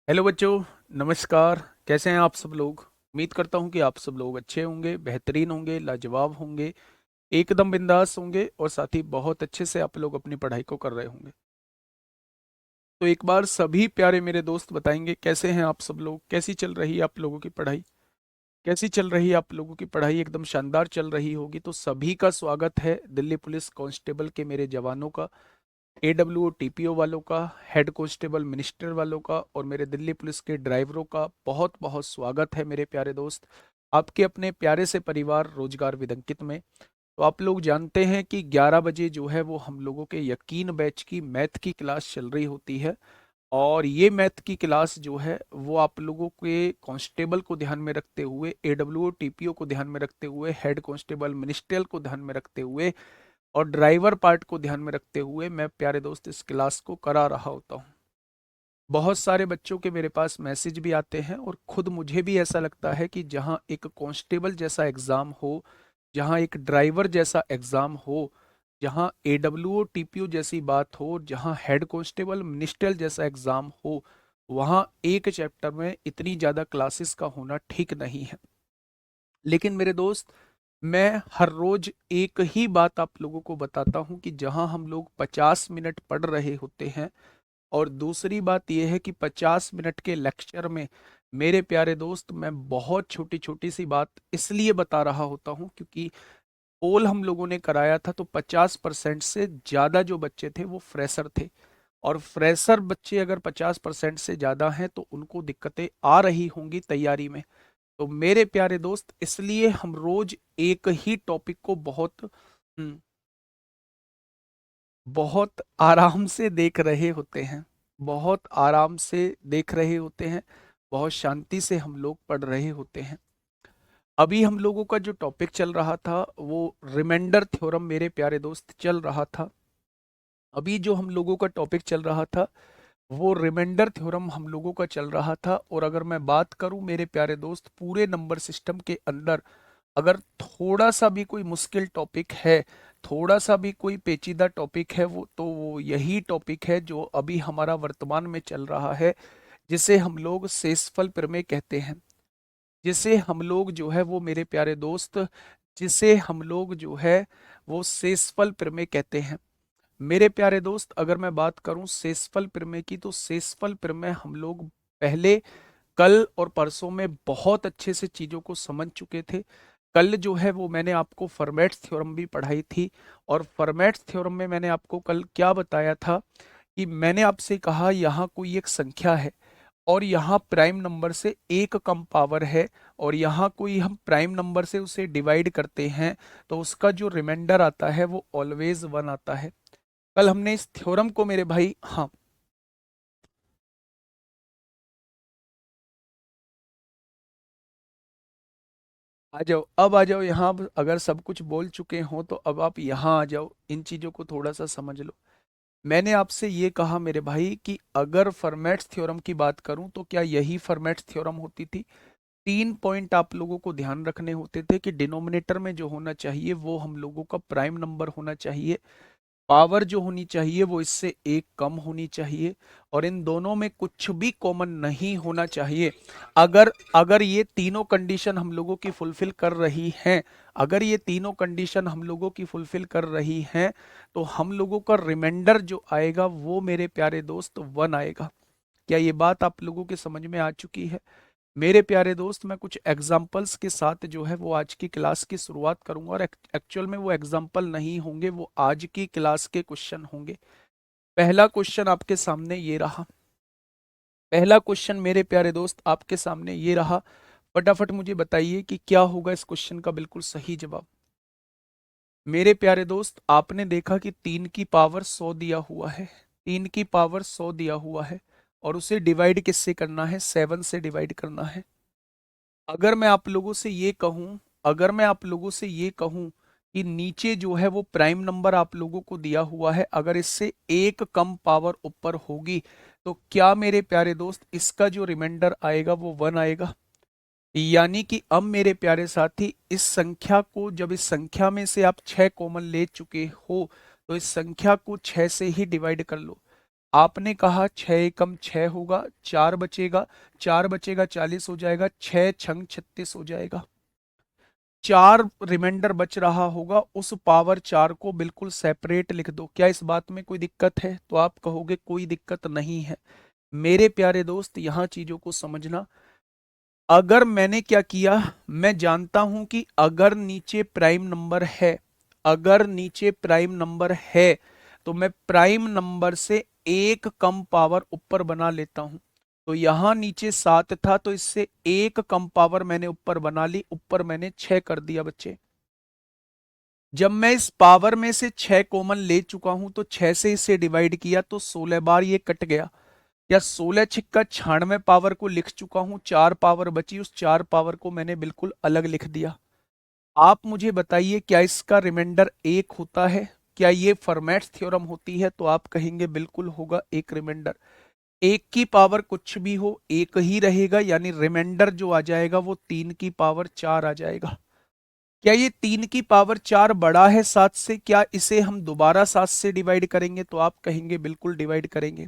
Hello बच्चों। नमस्कार। कैसे हैं आप सब लोग? उम्मीद करता हूं कि आप सब लोग अच्छे होंगे, बेहतरीन होंगे, लाजवाब होंगे, एकदम बिंदास होंगे और साथ ही बहुत अच्छे से आप लोग अपनी पढ़ाई को कर रहे होंगे। तो एक बार सभी प्यारे मेरे दोस्त बताएंगे कैसे हैं आप सब लोग, कैसी चल रही है आप लोगों की पढ़ाई? कैसी चल रही है आप लोगों की पढ़ाई? एकदम शानदार चल रही होगी। तो सभी का स्वागत है दिल्ली पुलिस कांस्टेबल के मेरे जवानों का, एडब्ल्यू टीपीओ वालों का, हेड कांस्टेबल मिनिस्टर वालों का और मेरे दिल्ली पुलिस के ड्राइवरों का बहुत बहुत स्वागत है मेरे प्यारे दोस्त, आपके अपने प्यारे से परिवार रोजगार विदंकित में। तो आप लोग जानते हैं कि 11 बजे जो है वो हम लोगों के यकीन बैच की मैथ की क्लास चल रही होती है। और ये मैथ की क्लास जो है वो आप लोगों के कांस्टेबल को ध्यान में रखते हुए, एडब्ल्यू टीपीओ को ध्यान में रखते हुए, हेड कांस्टेबल मिनिस्ट्रियल को ध्यान में रखते हुए और ड्राइवर पार्ट को ध्यान में रखते हुए मैं प्यारे दोस्त इस क्लास को करा रहा होता हूँ। बहुत सारे बच्चों के मेरे पास मैसेज भी आते हैं और खुद मुझे भी ऐसा लगता है कि जहाँ एक कांस्टेबल जैसा एग्ज़ाम हो, जहाँ एक ड्राइवर जैसा एग्ज़ाम हो, जहाँ एडब्ल्यूओ टीपीओ जैसी बात हो, जहाँ हेड कांस्टेबल मिनिस्ट्रियल जैसा एग्ज़ाम हो, वहाँ एक चैप्टर में इतनी ज़्यादा क्लासेस का होना ठीक नहीं है। लेकिन मेरे दोस्त, मैं हर रोज एक ही बात आप लोगों को बताता हूं कि जहां हम लोग 50 मिनट पढ़ रहे होते हैं, और दूसरी बात यह है कि 50 मिनट के लेक्चर में मेरे प्यारे दोस्त मैं बहुत छोटी छोटी सी बात इसलिए बता रहा होता हूं क्योंकि पोल हम लोगों ने कराया था तो 50% से ज्यादा जो बच्चे थे वो फ्रेशर थे। और फ्रेशर बच्चे अगर 50% से ज्यादा हैं तो उनको दिक्कतें आ रही होंगी तैयारी में। तो मेरे प्यारे दोस्त, इसलिए हम रोज एक ही टॉपिक को बहुत आराम से देख रहे होते हैं। बहुत आराम से देख रहे होते हैं। बहुत शांति से हम लोग पढ़ रहे होते हैं। अभी हम लोगों का जो टॉपिक चल रहा था वो रिमाइंडर थ्योरम मेरे प्यारे दोस्त चल रहा था। अभी जो हम लोगों का टॉपिक चल रहा था वो रिमाइंडर थ्योरम हम लोगों का चल रहा था। और अगर मैं बात करूं मेरे प्यारे दोस्त, पूरे नंबर सिस्टम के अंदर अगर थोड़ा सा भी कोई मुश्किल टॉपिक है, थोड़ा सा भी कोई पेचीदा टॉपिक है, वो तो वो यही टॉपिक है जो अभी हमारा वर्तमान में चल रहा है, जिसे हम लोग शेषफल प्रमेय कहते हैं। जिसे हम लोग जो है वो मेरे प्यारे दोस्त, जिसे हम लोग जो है वो शेषफल प्रमेय कहते हैं। मेरे प्यारे दोस्त, अगर मैं बात करूं शेषफल प्रमेय की, तो शेषफल प्रमेय हम लोग पहले कल और परसों में बहुत अच्छे से चीजों को समझ चुके थे। कल जो है वो मैंने आपको फॉर्मेट्स थ्योरम भी पढ़ाई थी। और फॉर्मेट्स थ्योरम में मैंने आपको कल क्या बताया था कि मैंने आपसे कहा यहाँ कोई एक संख्या है और यहाँ प्राइम नंबर से एक कम पावर है, और यहाँ कोई हम प्राइम नंबर से उसे डिवाइड करते हैं तो उसका जो रिमाइंडर आता है वो ऑलवेज वन आता है। कल हमने इस थ्योरम को मेरे भाई, हाँ, आ जाओ, अब आ जाओ यहाँ। अगर सब कुछ बोल चुके हो तो अब आप यहाँ आ जाओ, इन चीजों को थोड़ा सा समझ लो। मैंने आपसे ये कहा मेरे भाई कि अगर फॉर्मेट्स थ्योरम की बात करूं तो क्या यही फॉर्मेट्स थ्योरम होती थी? 3 पॉइंट आप लोगों को ध्यान रखने होते थे कि डिनोमिनेटर में जो होना चाहिए वो हम लोगों का प्राइम नंबर होना चाहिए, पावर जो होनी चाहिए वो इससे एक कम होनी चाहिए, और इन दोनों में कुछ भी कॉमन नहीं होना चाहिए। अगर अगर ये तीनों कंडीशन हम लोगों की फुलफिल कर रही हैं, अगर ये तीनों कंडीशन हम लोगों की फुलफिल कर रही हैं, तो हम लोगों का रिमाइंडर जो आएगा वो मेरे प्यारे दोस्त वन आएगा। क्या ये बात आप लोगों के समझ में आ चुकी है? मेरे प्यारे दोस्त, मैं कुछ एग्जाम्पल्स के साथ जो है वो आज की क्लास की शुरुआत करूंगा, और एक्चुअल में वो एग्जाम्पल नहीं होंगे, वो आज की क्लास के क्वेश्चन होंगे। पहला क्वेश्चन आपके सामने ये रहा। पहला क्वेश्चन मेरे प्यारे दोस्त आपके सामने ये रहा। फटाफट मुझे बताइए कि क्या होगा इस क्वेश्चन का बिल्कुल सही जवाब। मेरे प्यारे दोस्त, आपने देखा कि 3 की पावर 100 दिया हुआ है। 3 की पावर 100 दिया हुआ है और उसे डिवाइड किससे करना है? 7 से डिवाइड करना है। अगर मैं आप लोगों से ये कहूं, अगर मैं आप लोगों से ये कहूं कि नीचे जो है वो प्राइम नंबर आप लोगों को दिया हुआ है, अगर इससे एक कम पावर ऊपर होगी तो क्या मेरे प्यारे दोस्त इसका जो रिमाइंडर आएगा वो वन आएगा? यानी कि अब मेरे प्यारे साथी, इस संख्या को, जब इस संख्या में से आप 6 कॉमन ले चुके हो तो इस संख्या को 6 से ही डिवाइड कर लो। आपने कहा 6 एकम 6 होगा, 4 बचेगा, 4 बचेगा 40 हो जाएगा, 6 छंग 36 हो जाएगा। 4 रिमाइंडर बच रहा होगा, उस पावर 4 को बिल्कुल सेपरेट लिख दो। क्या इस बात में कोई दिक्कत है? तो आप कहोगे कोई दिक्कत नहीं है। मेरे प्यारे दोस्त, यहां चीजों को समझना। अगर मैंने क्या किया, मैं जानता हूं कि अगर नीचे प्राइम नंबर है, अगर नीचे प्राइम नंबर है, तो मैं प्राइम नंबर से एक कम पावर ऊपर बना लेता हूं। तो यहां नीचे 7 था, तो इससे एक कम पावर मैंने ऊपर बना ली, ऊपर मैंने 6 कर दिया बच्चे। जब मैं इस पावर में से 6 कॉमन ले चुका हूं, तो 6 से इसे डिवाइड किया तो 16 बार ये कट गया। या 16 छिक्का 96 पावर को लिख चुका हूं, 4 पावर बची, उस 4 पावर को मैंने बिल्कुल अलग लिख दिया। आप मुझे बताइए, क्या इसका रिमाइंडर एक होता है? क्या ये फर्मेट्स थ्योरम होती है? तो आप कहेंगे बिल्कुल होगा एक रिमाइंडर। एक की पावर कुछ भी हो, एक ही रहेगा, यानी रिमाइंडर जो आ जाएगा वो 3 की पावर 4 आ जाएगा। क्या ये 3 की पावर 4 बड़ा है 7 से? क्या इसे हम दोबारा 7 से डिवाइड करेंगे? तो आप कहेंगे बिल्कुल डिवाइड करेंगे।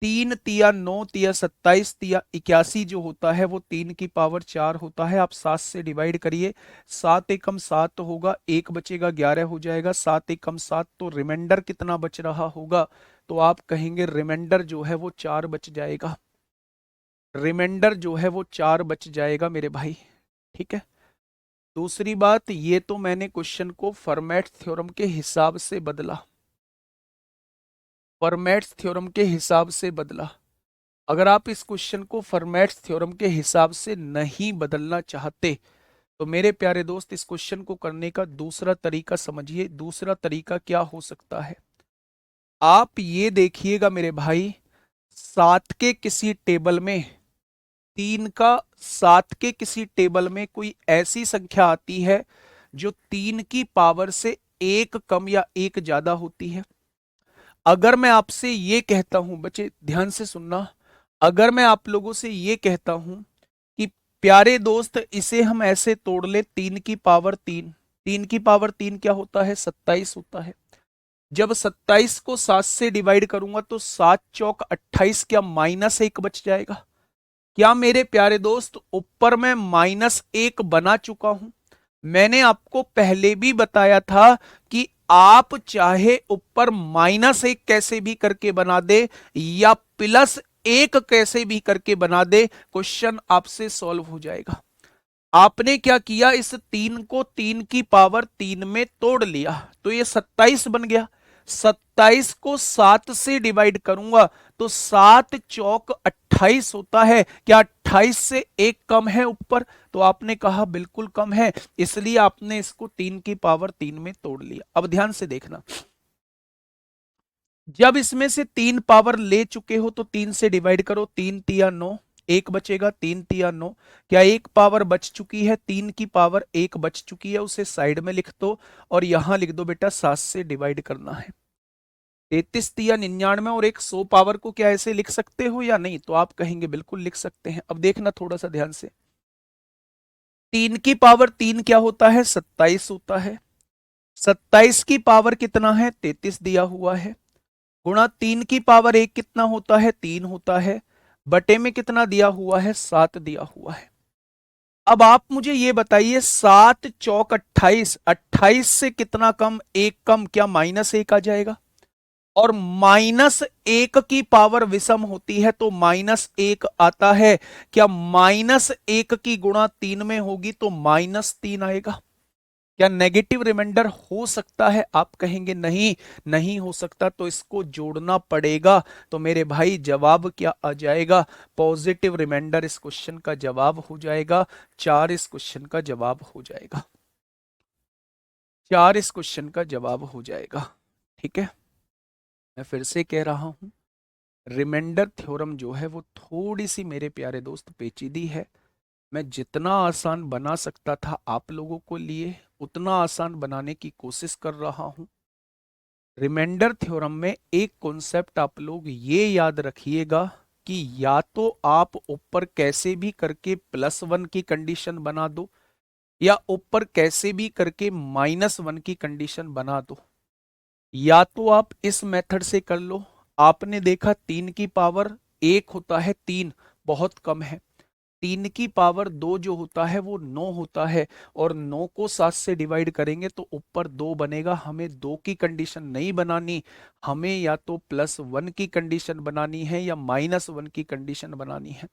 3 तिया 9 तिया 27 तिया 81 जो होता है वो 3 की पावर 4 होता है। आप 7 से डिवाइड करिए, 7 एकम 7 होगा, एक बचेगा 11 हो जाएगा, 7 एकम 7, तो रिमाइंडर कितना बच रहा होगा? तो आप कहेंगे रिमाइंडर जो है वो 4 बच जाएगा। रिमाइंडर जो है वो 4 बच जाएगा मेरे भाई, ठीक है। दूसरी बात, ये तो मैंने क्वेश्चन को फॉर्मेट थ्योरम के हिसाब से बदला, फॉर्मेट्स थ्योरम के हिसाब से बदला। अगर आप इस क्वेश्चन को फॉर्मेट्स थ्योरम के हिसाब से नहीं बदलना चाहते, तो मेरे प्यारे दोस्त इस क्वेश्चन को करने का दूसरा तरीका समझिए। दूसरा तरीका क्या हो सकता है? आप ये देखिएगा मेरे भाई, 7 के किसी टेबल में 3 का, 7 के किसी टेबल में कोई ऐसी संख्या आती है जो 3 की पावर से एक कम या एक ज्यादा होती है। अगर मैं आपसे ये कहता हूं, बच्चे ध्यान से सुनना, अगर मैं आप लोगों से ये कहता हूं कि प्यारे दोस्त इसे हम ऐसे तोड़ ले, 3 की पावर 3, 3 की पावर 3 क्या होता है? 27 होता है। जब 27 को 7 से डिवाइड करूंगा तो 7 चौक 28, क्या माइनस एक बच जाएगा? क्या मेरे प्यारे दोस्त ऊपर में माइनस एक बना चुका हूं? मैंने आपको पहले भी बताया था कि आप चाहे ऊपर माइनस एक कैसे भी करके बना दे या प्लस एक कैसे भी करके बना दे, क्वेश्चन आपसे सॉल्व हो जाएगा। आपने क्या किया, इस 3 को 3 की पावर 3 में तोड़ लिया, तो ये 27 बन गया। 27 को 7 से डिवाइड करूंगा तो 7 चौक 28 होता है। क्या 28 से एक कम है ऊपर? तो आपने कहा बिल्कुल कम है, इसलिए आपने इसको 3 की पावर 3 में तोड़ लिया। अब ध्यान से देखना, जब इसमें से 3 पावर ले चुके हो तो 3 से डिवाइड करो, 3 तिया 9, एक बचेगा, 3 तिया 9। क्या एक पावर बच चुकी है? 3 की पावर एक बच चुकी है, उसे साइड में लिख दो और यहां लिख दो बेटा 7 से डिवाइड करना है। 33 तिया 99 और एक 100 पावर को क्या ऐसे लिख सकते हो या नहीं? तो आप कहेंगे बिल्कुल लिख सकते हैं। अब देखना थोड़ा सा ध्यान से, 3 की पावर 3 क्या होता है? 27 होता है। 27 की पावर कितना है? 33 दिया हुआ है, गुणा 3 की पावर एक कितना होता है? 3 होता है, बटे में कितना दिया हुआ है? 7 दिया हुआ है। अब आप मुझे ये बताइए, 7 चौक 28, 28 से कितना कम? एक कम, क्या माइनस एक आ जाएगा? और माइनस एक की पावर विषम होती है तो माइनस एक आता है। क्या माइनस एक की गुणा 3 में होगी तो माइनस 3 आएगा? क्या नेगेटिव रिमाइंडर हो सकता है? आप कहेंगे नहीं, नहीं हो सकता, तो इसको जोड़ना पड़ेगा। तो मेरे भाई जवाब क्या आ जाएगा? पॉजिटिव रिमाइंडर इस क्वेश्चन का जवाब हो जाएगा। 4 इस क्वेश्चन का जवाब हो जाएगा। 4 इस क्वेश्चन का जवाब हो जाएगा, ठीक है। मैं फिर से कह रहा हूं, रिमाइंडर थ्योरम जो है वो थोड़ी सी मेरे प्यारे दोस्त पेचीदी है। मैं जितना आसान बना सकता था आप लोगों को लिए, उतना आसान बनाने की कोशिश कर रहा हूं। रिमाइंडर थ्योरम में एक कॉन्सेप्ट आप लोग ये याद रखिएगा कि या तो आप ऊपर कैसे भी करके +1 की कंडीशन बना दो या ऊपर कैसे भी करके -1 की कंडीशन बना दो। या तो आप इस मेथड से कर लो, आपने देखा 3 की पावर 1 होता है 3, बहुत कम है। 3 की पावर 2 जो होता है वो 9 होता है, और 9 को 7 से डिवाइड करेंगे तो ऊपर 2 बनेगा। हमें 2 की कंडीशन नहीं बनानी, हमें या तो +1 की कंडीशन बनानी है या -1 की कंडीशन बनानी है।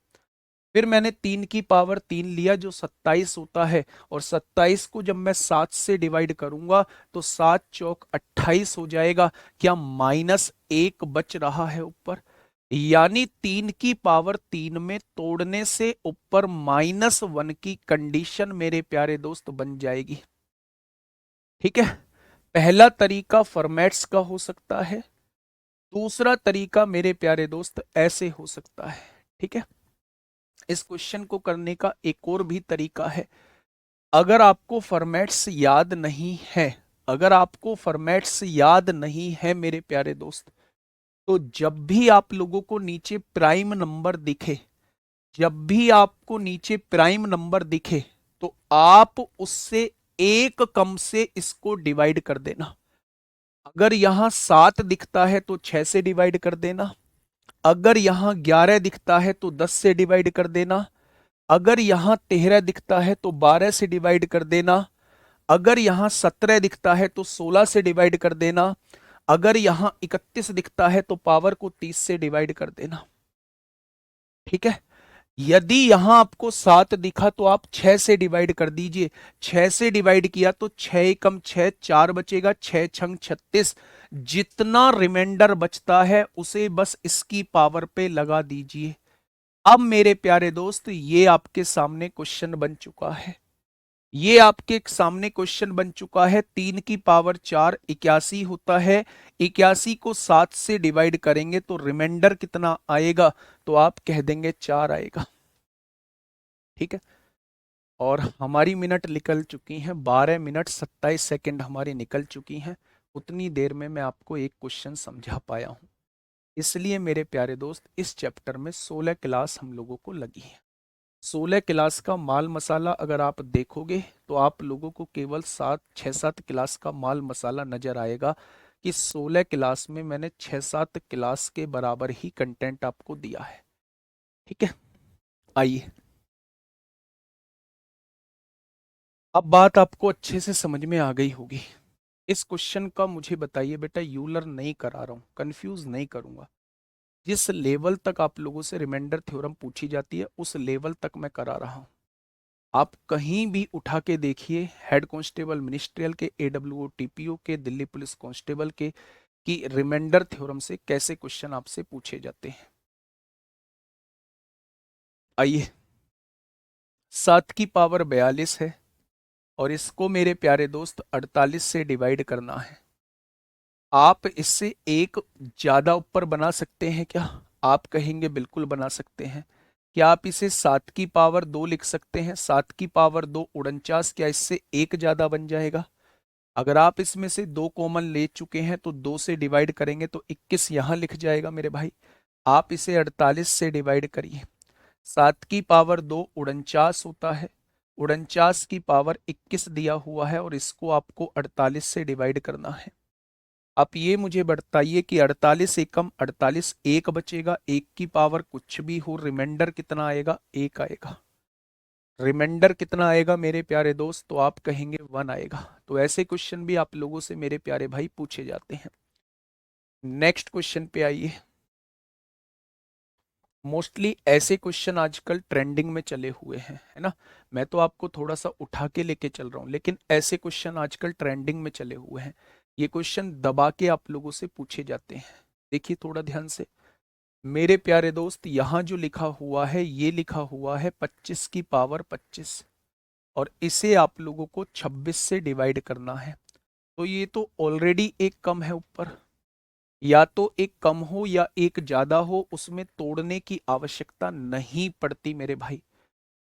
फिर मैंने 3 की पावर 3 लिया जो 27 होता है, और 27 को जब मैं 7 से डिवाइड करूंगा तो 7 चौक 28 हो जाएगा। क्या -1 बच रहा है ऊपर? यानी 3 की पावर 3 में तोड़ने से ऊपर -1 की कंडीशन मेरे प्यारे दोस्त बन जाएगी। ठीक है, पहला तरीका फॉर्मेट्स का हो सकता है, दूसरा तरीका मेरे प्यारे दोस्त ऐसे हो सकता है। ठीक है, इस क्वेश्चन को करने का एक और भी तरीका है। अगर आपको फॉर्मेट्स याद नहीं है, अगर आपको फॉर्मेट्स याद नहीं है मेरे प्यारे दोस्त, तो जब भी आप लोगों को नीचे प्राइम नंबर दिखे, जब भी आपको नीचे प्राइम नंबर दिखे, तो आप उससे एक कम से इसको डिवाइड कर देना। अगर यहां 7 दिखता है तो 6 से डिवाइड कर देना, अगर यहां 11 दिखता है तो 10 से डिवाइड कर देना, अगर यहां 13 दिखता है तो 12 से डिवाइड कर देना, अगर यहां 17 दिखता है तो 16 से डिवाइड कर देना, अगर यहां 31 दिखता है तो पावर को 30 से डिवाइड कर देना। ठीक है, यदि यहां आपको 7 दिखा तो आप 6 से डिवाइड कर दीजिए। 6 से डिवाइड किया तो 6 एकम 6, 4 बचेगा, 6 छंग 36। जितना रिमाइंडर बचता है उसे बस इसकी पावर पे लगा दीजिए। अब मेरे प्यारे दोस्त ये आपके सामने क्वेश्चन बन चुका है, ये आपके सामने क्वेश्चन बन चुका है। 3 की पावर 4 81 होता है, 81 को 7 से डिवाइड करेंगे तो रिमाइंडर कितना आएगा? तो आप कह देंगे 4 आएगा। ठीक है, और हमारी मिनट निकल चुकी हैं, 12 मिनट 27 सेकंड हमारी निकल चुकी हैं। उतनी देर में मैं आपको एक क्वेश्चन समझा पाया हूं। इसलिए मेरे प्यारे दोस्त इस चैप्टर में 16 क्लास हम लोगों को लगी है। 16 क्लास का माल मसाला अगर आप देखोगे तो आप लोगों को केवल 6-7 क्लास का माल मसाला नजर आएगा कि 16 क्लास में मैंने 6-7 क्लास के बराबर ही कंटेंट आपको दिया है। ठीक है, आइए अब बात आपको अच्छे से समझ में आ गई होगी। इस क्वेश्चन का मुझे बताइए बेटा, यूलर नहीं करा रहा हूं, कंफ्यूज नहीं करूंगा। जिस लेवल तक आप लोगों से रिमाइंडर थ्योरम पूछी जाती है उस लेवल तक मैं करा रहा हूं। आप कहीं भी उठा के देखिए, हेड कांस्टेबल मिनिस्ट्रियल के, एडब्ल्यूओ टीपीओ के, दिल्ली पुलिस कांस्टेबल के, कि रिमाइंडर थ्योरम से कैसे क्वेश्चन आपसे पूछे जाते हैं। आइए, 7 की पावर 42 है, और इसको मेरे प्यारे दोस्त 48 से डिवाइड करना है। आप इससे एक ज्यादा ऊपर बना सकते हैं क्या? आप कहेंगे बिल्कुल बना सकते हैं। क्या आप इसे 7 की पावर 2 लिख सकते हैं? 7 की पावर 2 49, क्या इससे एक ज्यादा बन जाएगा? अगर आप इसमें से 2 कॉमन ले चुके हैं तो 2 से डिवाइड करेंगे तो 21 यहां लिख जाएगा मेरे भाई। आप इसे 48 से डिवाइड करिए। 7 की पावर 2 49 होता है, 49 की पावर 21 दिया हुआ है, और इसको आपको 48 से डिवाइड करना है। आप ये मुझे बताइए कि 48 एकम 48, एक बचेगा, 1 की पावर कुछ भी हो, रिमाइंडर कितना आएगा? 1 आएगा। रिमाइंडर कितना आएगा मेरे प्यारे दोस्त? तो आप कहेंगे 1 आएगा। तो ऐसे क्वेश्चन भी आप लोगों से मेरे प्यारे भाई पूछे जाते हैं। नेक्स्ट क्वेश्चन पे आइए। मोस्टली ऐसे क्वेश्चन आजकल ट्रेंडिंग में चले हुए हैं, है ना। मैं तो आपको थोड़ा सा उठा के लेके चल रहा हूं, लेकिन ऐसे क्वेश्चन आजकल ट्रेंडिंग में चले हुए हैं। ये क्वेश्चन दबा के आप लोगों से पूछे जाते हैं। देखिए थोड़ा ध्यान से मेरे प्यारे दोस्त, यहां जो लिखा हुआ है ये लिखा हुआ है 25 की पावर 25, और इसे आप लोगों को 26 से डिवाइड करना है। तो ये तो ऑलरेडी एक कम है ऊपर, या तो एक कम हो या एक ज्यादा हो, उसमें तोड़ने की आवश्यकता नहीं पड़ती मेरे भाई।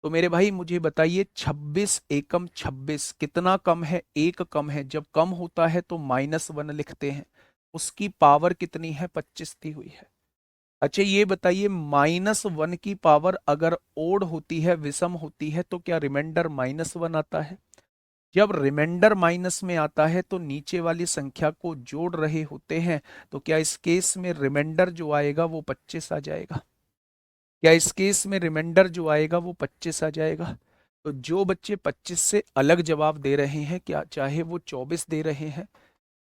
तो मेरे भाई मुझे बताइए, 26 एकम 26 कितना कम है? एक कम है। जब कम होता है तो -1 लिखते हैं। उसकी पावर कितनी है? 25 दी हुई है। अच्छा ये बताइए, -1 की पावर अगर ओड होती है, विषम होती है, तो क्या रिमाइंडर -1 आता है? जब रिमाइंडर माइनस में आता है तो नीचे वाली संख्या को जोड़ रहे होते हैं, तो क्या इस केस में रिमाइंडर जो आएगा वो 25 आ जाएगा? क्या इस केस में रिमाइंडर जो आएगा वो 25 आ जाएगा? तो जो बच्चे 25 से अलग जवाब दे रहे हैं, क्या चाहे वो 24 दे रहे हैं,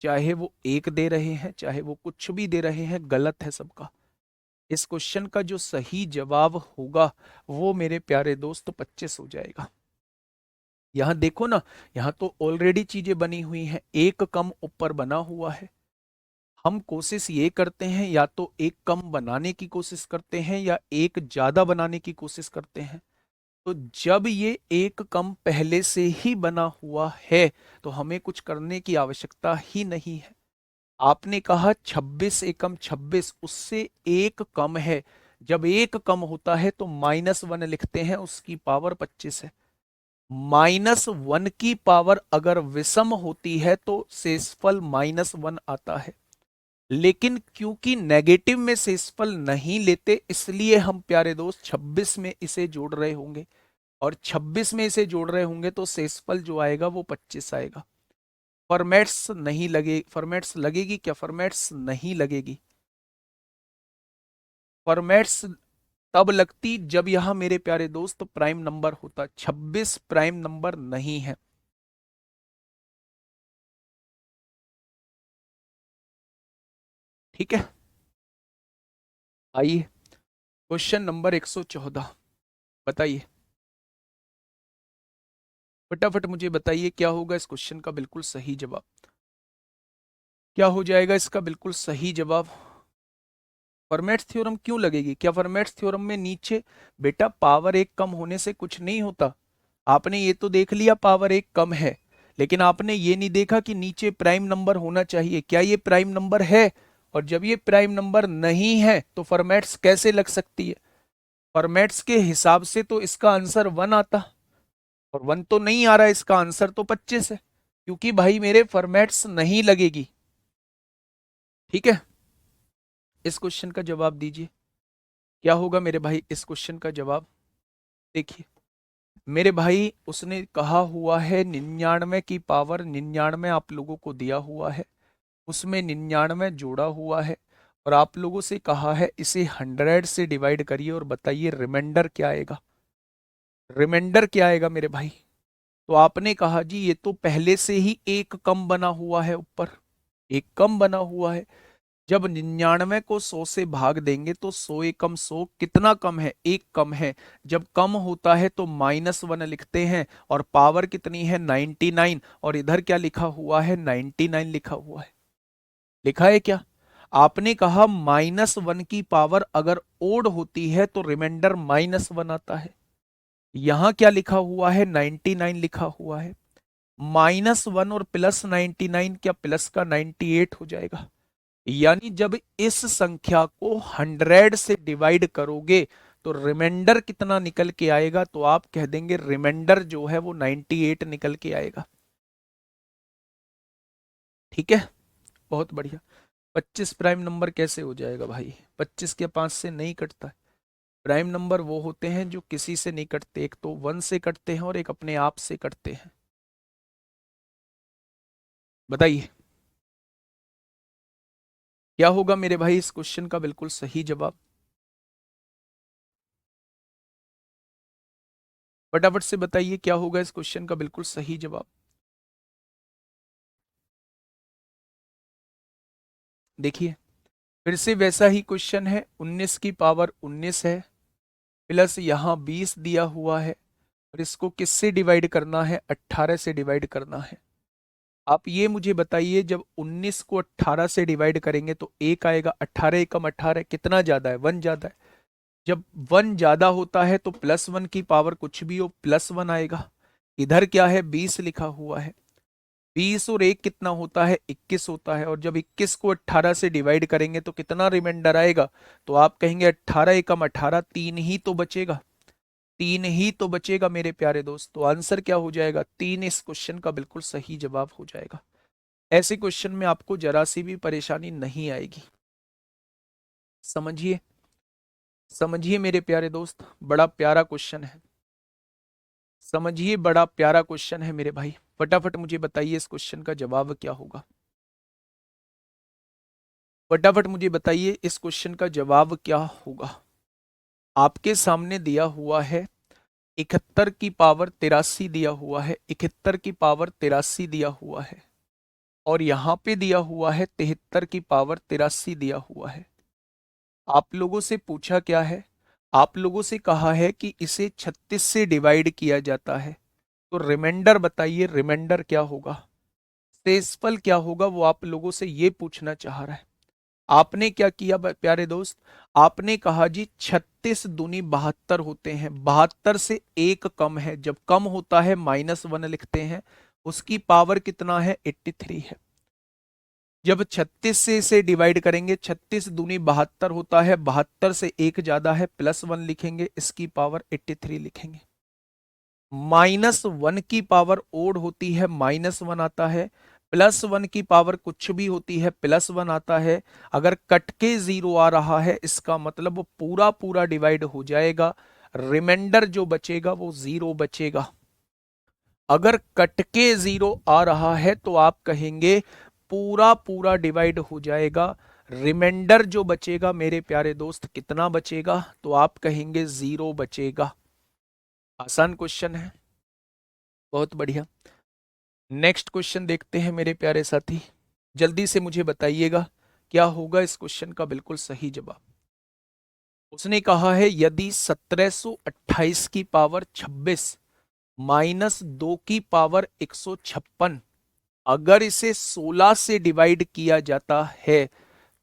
चाहे वो 1 दे रहे हैं, चाहे वो कुछ भी दे रहे हैं, गलत है सबका। इस क्वेश्चन का जो सही जवाब होगा वो मेरे प्यारे दोस्त 25 हो जाएगा। यहां देखो ना, यहां तो ऑलरेडी चीजें बनी हुई हैं, एक कम ऊपर बना हुआ है। हम कोशिश ये करते हैं, या तो एक कम बनाने की कोशिश करते हैं या एक ज्यादा बनाने की कोशिश करते हैं। तो जब ये एक कम पहले से ही बना हुआ है तो हमें कुछ करने की आवश्यकता ही नहीं है। आपने कहा 26 एकम 26, उससे एक कम है। जब एक कम होता है तो -1 लिखते हैं, उसकी पावर 25 है। -1 की पावर अगर विषम होती है तो शेषफल -1 आता है। लेकिन क्योंकि नेगेटिव में शेषफल नहीं लेते, इसलिए हम प्यारे दोस्त 26 में इसे जोड़ रहे होंगे, और 26 में इसे जोड़ रहे होंगे तो शेषफल जो आएगा वो 25 आएगा। फॉर्मेट्स नहीं लगे, फॉर्मेट्स लगेगी क्या? फॉर्मेट्स नहीं लगेगी। फॉर्मेट्स तब लगती जब यहां मेरे प्यारे दोस्त प्राइम नंबर होता। 26 प्राइम नंबर नहीं है। ठीक है, आइए क्वेश्चन नंबर 114, बताइए फटाफट मुझे बताइए क्या होगा इस क्वेश्चन का बिल्कुल सही जवाब। क्या हो जाएगा इसका बिल्कुल सही जवाब? फॉर्मेट्स थ्योरम क्यों लगेगी? क्या फॉर्मेट्स थ्योरम में नीचे बेटा पावर एक कम होने से कुछ नहीं होता? आपने ये तो देख लिया पावर एक कम है, लेकिन आपने ये नहीं देखा कि नीचे प्राइम नंबर होना चाहिए। क्या ये प्राइम नंबर है? और जब ये प्राइम नंबर नहीं है तो फॉर्मेट्स कैसे लग सकती है? फॉर्मेट्स के हिसाब से तो इसका आंसर 1 आता, और 1 तो नहीं आ रहा है, इसका आंसर तो 25 है, क्योंकि भाई मेरे फॉर्मेट्स नहीं लगेगी। ठीक है, इस क्वेश्चन का जवाब दीजिए, क्या होगा मेरे भाई इस क्वेश्चन का जवाब? देखिए मेरे भाई, उसने कहा हुआ है 99 की पावर 99 आप लोगों को दिया हुआ है, उसमें 99 जोड़ा हुआ है, और आप लोगों से कहा है इसे 100 से डिवाइड करिए और बताइए रिमाइंडर क्या आएगा। रिमाइंडर क्या आएगा मेरे भाई? तो आपने कहा जी ये तो पहले से ही एक कम बना हुआ है, ऊपर एक कम बना हुआ है। जब 99 को 100 से भाग देंगे तो 100 एकम 100 कितना कम है? एक कम है। जब कम होता है तो -1 लिखते हैं, और पावर कितनी है? 99, और इधर क्या लिखा हुआ है? 99 लिखा हुआ है। लिखा है क्या? आपने कहा -1 की पावर अगर ओड होती है तो रिमाइंडर -1 आता है। यहां क्या लिखा हुआ है? 99 लिखा हुआ है। -1 और +99, क्या प्लस का 98 हो जाएगा? यानी जब इस संख्या को 100 से डिवाइड करोगे तो रिमाइंडर कितना निकल के आएगा? तो आप कह देंगे रिमाइंडर जो है वो 98 निकल के आएगा। ठीक है, बहुत बढ़िया। 25 प्राइम नंबर कैसे हो जाएगा भाई? 25 के 5 से नहीं कटता है। प्राइम नंबर वो होते हैं जो किसी से नहीं कटते, एक तो 1 से कटते हैं और एक अपने आप से कटते हैं। बताइए क्या होगा मेरे भाई इस क्वेश्चन का बिल्कुल सही जवाब? फटाफट से बताइए क्या होगा इस क्वेश्चन का बिल्कुल सही जवाब? देखिए फिर से वैसा ही क्वेश्चन है, 19 की पावर 19 है, प्लस यहाँ 20 दिया हुआ है, और इसको किससे डिवाइड करना है? 18 से डिवाइड करना है। आप ये मुझे बताइए, जब 19 को 18 से डिवाइड करेंगे तो एक आएगा, 18 एकम 18 कितना ज्यादा है? 1 ज्यादा है। जब 1 ज्यादा होता है तो +1 की पावर कुछ भी हो +1 आएगा। इधर क्या है? 20 लिखा हुआ है। 20 और 1 कितना होता है? 21 होता है, और जब 21 को 18 से डिवाइड करेंगे तो कितना रिमाइंडर आएगा? तो आप कहेंगे 18 एकम 18, 3 ही तो बचेगा। 3 ही तो बचेगा मेरे प्यारे दोस्त। तो आंसर क्या हो जाएगा? 3 इस क्वेश्चन का बिल्कुल सही जवाब हो जाएगा। ऐसे क्वेश्चन में आपको जरा सी भी परेशानी नहीं आएगी। समझिए, समझिए मेरे प्यारे दोस्त, बड़ा प्यारा क्वेश्चन है। समझिए, बड़ा प्यारा क्वेश्चन है मेरे भाई। फटाफट मुझे बताइए इस क्वेश्चन का जवाब क्या होगा। फटाफट मुझे बताइए इस क्वेश्चन का जवाब क्या होगा। आपके सामने दिया हुआ है 71 की पावर 83 दिया हुआ है, 71 की पावर 83 दिया हुआ है, और यहां पे दिया हुआ है 73 की पावर 83 दिया हुआ है। आप लोगों से पूछा क्या है, आप लोगों से कहा है कि इसे 36 से डिवाइड किया जाता है, तो रिमाइंडर बताइए, रिमाइंडर क्या होगा, शेषफल क्या होगा, वो आप लोगों से ये पूछना चाह रहा है। आपने क्या किया प्यारे दोस्त, आपने कहा जी 36 दूनी 72 होते हैं, 72 से एक कम है, जब कम होता है -1 लिखते हैं, उसकी पावर कितना है 83 है। जब 36 से इसे डिवाइड करेंगे, 36 दूनी 72 होता है, 72 से एक ज्यादा है, +1 लिखेंगे, इसकी पावर 83 लिखेंगे। -1 की पावर ओड होती है, -1 आता है, +1 की पावर कुछ भी होती है, +1 आता है। अगर कट के 0 आ रहा है, इसका मतलब वो पूरा पूरा डिवाइड हो जाएगा, रिमाइंडर जो बचेगा वो 0 बचेगा। अगर कट के 0 आ रहा है तो आप कहेंगे पूरा पूरा डिवाइड हो जाएगा, रिमाइंडर जो बचेगा मेरे प्यारे दोस्त कितना बचेगा, तो आप कहेंगे 0 बचेगा। आसान क्वेश्चन है, बहुत बढ़िया। नेक्स्ट क्वेश्चन देखते हैं मेरे प्यारे साथी, जल्दी से मुझे बताइएगा क्या होगा इस क्वेश्चन का बिल्कुल सही जवाब। उसने कहा है यदि 1728 की पावर 26 -2 की पावर 156 अगर इसे 16 से डिवाइड किया जाता है,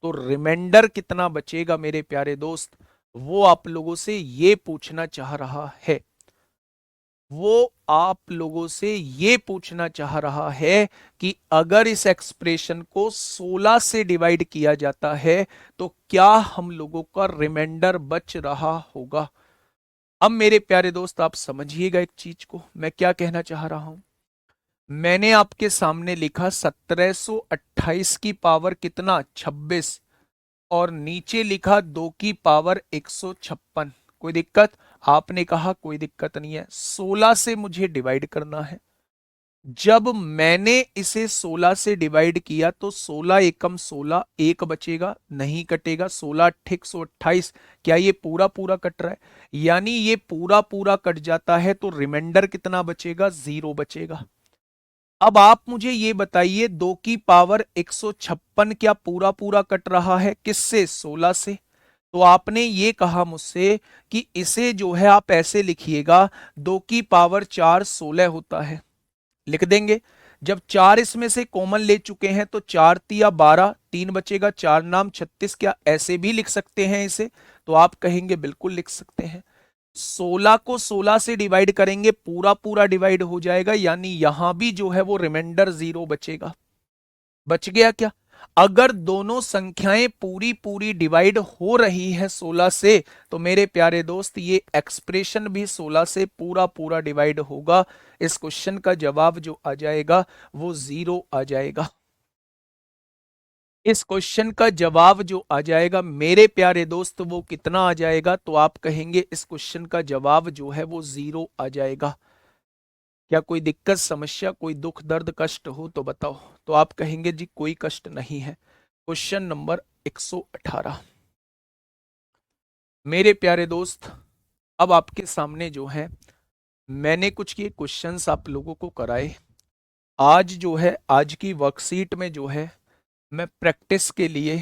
तो रिमाइंडर कितना बचेगा मेरे प्यारे दोस्त, वो आप लोगों से ये पूछना चाह रहा है। वो आप लोगों से ये पूछना चाह रहा है कि अगर इस एक्सप्रेशन को 16 से डिवाइड किया जाता है तो क्या हम लोगों का रिमाइंडर बच रहा होगा। अब मेरे प्यारे दोस्त आप समझिएगा एक चीज को, मैं क्या कहना चाह रहा हूं। मैंने आपके सामने लिखा 1728 की पावर कितना 26, और नीचे लिखा 2 की पावर 156। कोई दिक्कत, आपने कहा कोई दिक्कत नहीं है, 16 से मुझे डिवाइड करना है। जब मैंने इसे 16 से डिवाइड किया तो 16 एकम 16, एक बचेगा, नहीं कटेगा, 16 ठीक 128, क्या ये पूरा पूरा कट रहा है, यानी ये पूरा पूरा कट जाता है, तो रिमाइंडर कितना बचेगा 0 बचेगा। अब आप मुझे ये बताइए 2 की पावर 156 क्या पूरा पूरा कट रहा है, किससे 16 से। तो आपने ये कहा मुझसे कि इसे जो है आप ऐसे लिखिएगा, 2 की पावर 4 16 होता है, लिख देंगे। जब 4 इसमें से कॉमन ले चुके हैं तो 4 तिया 12, 3 बचेगा, 4 नाम 36, क्या ऐसे भी लिख सकते हैं इसे, तो आप कहेंगे बिल्कुल लिख सकते हैं। 16 को 16 से डिवाइड करेंगे, पूरा पूरा डिवाइड हो जाएगा, यानी यहां भी जो है वो रिमाइंडर 0 बचेगा। बच गया क्या। अगर दोनों संख्याएं पूरी पूरी डिवाइड हो रही है 16 से, तो मेरे प्यारे दोस्त ये एक्सप्रेशन भी 16 से पूरा पूरा डिवाइड होगा। इस क्वेश्चन का जवाब जो आ जाएगा वो 0 आ जाएगा। इस क्वेश्चन का जवाब जो आ जाएगा मेरे प्यारे दोस्त वो कितना आ जाएगा, तो आप कहेंगे इस क्वेश्चन का जवाब जो है वो 0 आ जाएगा। क्या कोई दिक्कत समस्या कोई दुख दर्द कष्ट हो तो बताओ, तो आप कहेंगे जी कोई कष्ट नहीं है। क्वेश्चन नंबर 118 मेरे प्यारे दोस्त, अब आपके सामने जो है मैंने कुछ ये क्वेश्चंस आप लोगों को कराए। आज जो है आज की वर्कशीट में जो है मैं प्रैक्टिस के लिए,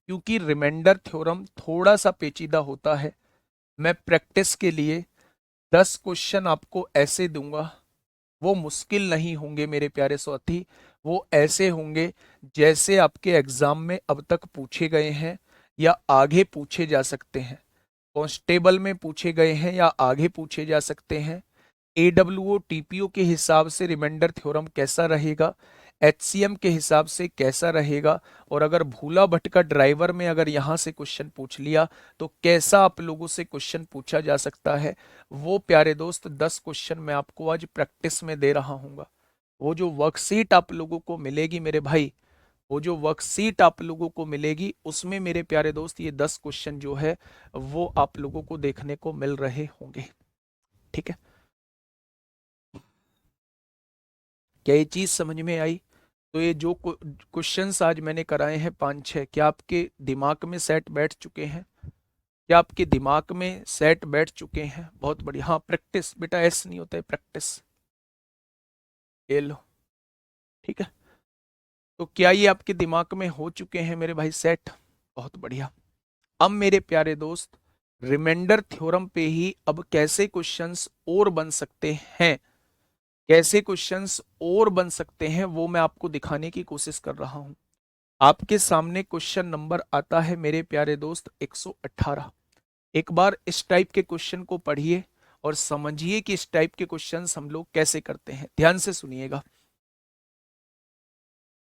क्योंकि रिमाइंडर थ्योरम थोड़ा सा पेचीदा होता है, मैं प्रैक्टिस के लिए 10 क्वेश्चन आपको ऐसे दूंगा। वो मुश्किल नहीं होंगे मेरे प्यारे साथी, वो ऐसे होंगे जैसे आपके एग्जाम में अब तक पूछे गए हैं या आगे पूछे जा सकते हैं। कांस्टेबल में पूछे गए हैं या आगे पूछे जा सकते हैं। एडब्ल्यूओ टीपीओ के हिसाब से रिमाइंडर थ्योरम कैसा रहेगा, एचसीएम के हिसाब से कैसा रहेगा, और अगर भूला भटका ड्राइवर में अगर यहां से क्वेश्चन पूछ लिया तो कैसा आप लोगों से क्वेश्चन पूछा जा सकता है, वो प्यारे दोस्त 10 क्वेश्चन मैं आपको आज प्रैक्टिस में दे रहा हूँ। वो जो वर्कशीट आप लोगों को मिलेगी मेरे भाई, वो जो वर्कशीट आप लोगों को मिलेगी उसमें मेरे प्यारे दोस्त ये 10 क्वेश्चन जो है वो आप लोगों को देखने को मिल रहे होंगे। ठीक है, क्या ये चीज समझ में आई? तो ये जो क्वेश्चंस आज मैंने कराए हैं 5-6, क्या आपके दिमाग में सेट बैठ चुके हैं? क्या आपके दिमाग में सेट बैठ चुके हैं? बहुत बढ़िया। हाँ, प्रैक्टिस बेटा, एस नहीं होता है, प्रैक्टिस। ये लो, ठीक है। तो क्या ये आपके दिमाग में हो चुके हैं मेरे भाई सेट? बहुत बढ़िया। अब मेरे प्यारे दोस्त, रिमाइंडर थ्योरम पे ही अब कैसे क्वेश्चंस और बन सकते हैं, कैसे क्वेश्चंस और बन सकते हैं, वो मैं आपको दिखाने की कोशिश कर रहा हूं। आपके सामने क्वेश्चन नंबर आता है मेरे प्यारे दोस्त 118। एक बार इस टाइप के क्वेश्चन को पढ़िए और समझिए कि इस टाइप के क्वेश्चंस हम लोग कैसे करते हैं। ध्यान से सुनिएगा।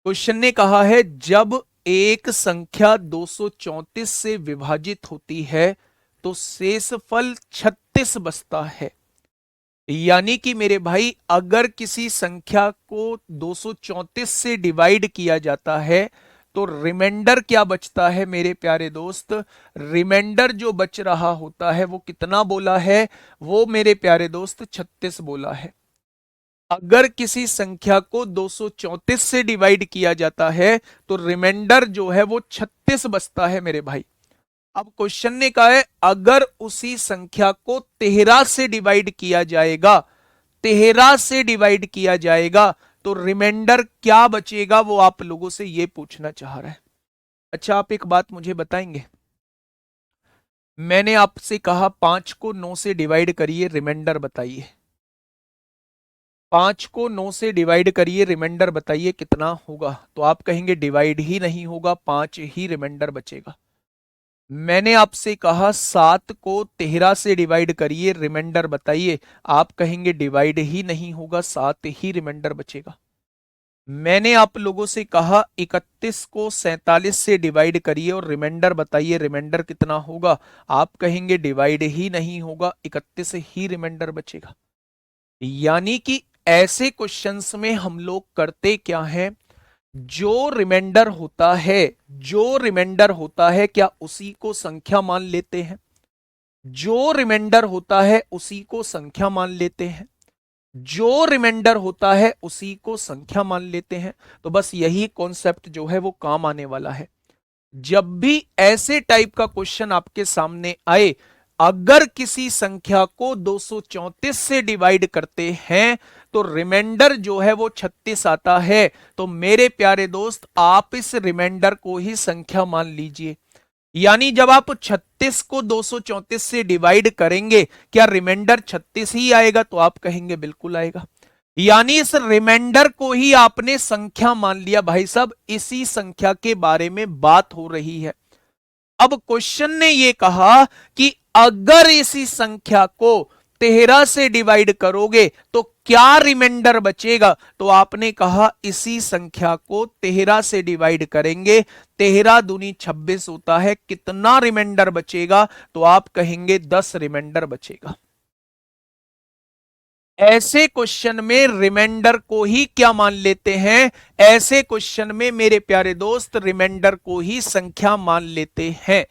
क्वेश्चन ने कहा है, जब एक संख्या 234 से विभाजित होती है तो शेषफल 36 बचता है। यानी कि मेरे भाई, अगर किसी संख्या को 234 से डिवाइड किया जाता है तो रिमाइंडर क्या बचता है मेरे प्यारे दोस्त? रिमाइंडर जो बच रहा होता है वो कितना बोला है? वो मेरे प्यारे दोस्त 36 बोला है। अगर किसी संख्या को 234 से डिवाइड किया जाता है तो रिमाइंडर जो है वो 36 बचता है मेरे भाई। अब क्वेश्चन ने कहा है, अगर उसी संख्या को 13 से डिवाइड किया जाएगा, 13 से डिवाइड किया जाएगा तो रिमाइंडर क्या बचेगा? वो आप लोगों से ये पूछना चाह रहा है। अच्छा, आप एक बात मुझे बताएंगे, मैंने आपसे कहा 5 को 9 से डिवाइड करिए, रिमाइंडर बताइए। 5 को 9 से डिवाइड करिए, रिमाइंडर बताइए कितना होगा? तो आप कहेंगे डिवाइड ही नहीं होगा, 5 ही रिमाइंडर बचेगा। मैंने आपसे कहा 7 को 13 से डिवाइड करिए, रिमाइंडर बताइए। आप कहेंगे डिवाइड ही नहीं होगा, 7 ही रिमाइंडर बचेगा। मैंने आप लोगों से कहा 31 को 47 से डिवाइड करिए और रिमाइंडर बताइए, रिमाइंडर कितना होगा? आप कहेंगे डिवाइड ही नहीं होगा, 31 ही रिमाइंडर बचेगा। यानी कि ऐसे क्वेश्चंस में हम लोग करते क्या हैं, जो रिमाइंडर होता है, जो रिमाइंडर होता है क्या उसी को संख्या मान लेते हैं? जो रिमाइंडर होता है उसी को संख्या मान लेते हैं, जो रिमाइंडर होता है उसी को संख्या मान लेते हैं। तो बस यही कॉन्सेप्ट जो है वो काम आने वाला है। जब भी ऐसे टाइप का क्वेश्चन आपके सामने आए, अगर किसी संख्या को 234 से डिवाइड करते हैं तो रिमाइंडर जो है वो 36 आता है, तो मेरे प्यारे दोस्त आप इस रिमाइंडर को ही संख्या मान लीजिए। यानी जब आप 36 को 234 से डिवाइड करेंगे, क्या रिमाइंडर 36 ही आएगा? तो आप कहेंगे बिल्कुल आएगा। यानी इस रिमाइंडर को ही आपने संख्या मान लिया। भाई साहब, इसी संख्या के बारे में बात हो रही है। अब क्वेश्चन ने यह कहा कि अगर इसी संख्या को 13 से डिवाइड करोगे तो क्या रिमाइंडर बचेगा? तो आपने कहा इसी संख्या को 13 से डिवाइड करेंगे, 13 दूनी 26 होता है, कितना रिमाइंडर बचेगा? तो आप कहेंगे 10 रिमाइंडर बचेगा। ऐसे क्वेश्चन में रिमाइंडर को ही क्या मान लेते हैं? ऐसे क्वेश्चन में मेरे प्यारे दोस्त रिमाइंडर को ही संख्या मान लेते हैं।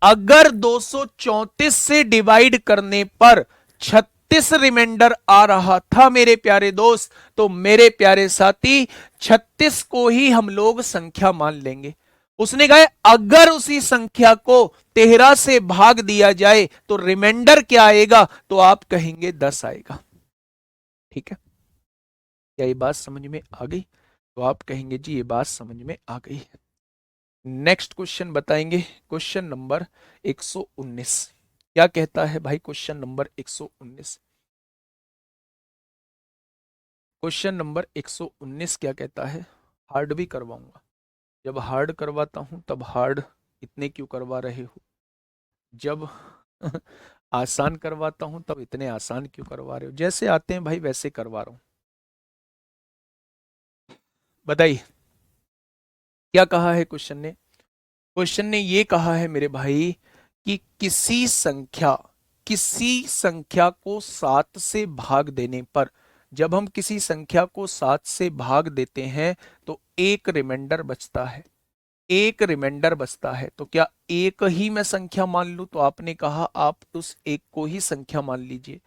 अगर 234 से डिवाइड करने पर 36 रिमाइंडर आ रहा था मेरे प्यारे दोस्त, तो मेरे प्यारे साथी 36 को ही हम लोग संख्या मान लेंगे। उसने कहा अगर उसी संख्या को 13 से भाग दिया जाए तो रिमाइंडर क्या आएगा? तो आप कहेंगे 10 आएगा। ठीक है, क्या ये बात समझ में आ गई? तो आप कहेंगे जी ये बात समझ में आ गई है। नेक्स्ट क्वेश्चन बताएंगे, क्वेश्चन नंबर 119। क्या कहता है भाई क्वेश्चन नंबर 119? क्वेश्चन नंबर 119 क्या कहता है? हार्ड भी करवाऊंगा। जब हार्ड करवाता हूं तब हार्ड इतने क्यों करवा रहे हो? जब आसान करवाता हूं तब इतने आसान क्यों करवा रहे हो? जैसे आते हैं भाई वैसे करवा रहा हूं। बताइए क्या कहा है क्वेश्चन ने? क्वेश्चन ने ये कहा है मेरे भाई कि किसी संख्या को 7 से भाग देने पर, जब हम किसी संख्या को 7 से भाग देते हैं तो एक रिमाइंडर बचता है, एक रिमाइंडर बचता है। तो क्या एक ही मैं संख्या मान लूं? तो आपने कहा आप उस एक को ही संख्या मान लीजिए।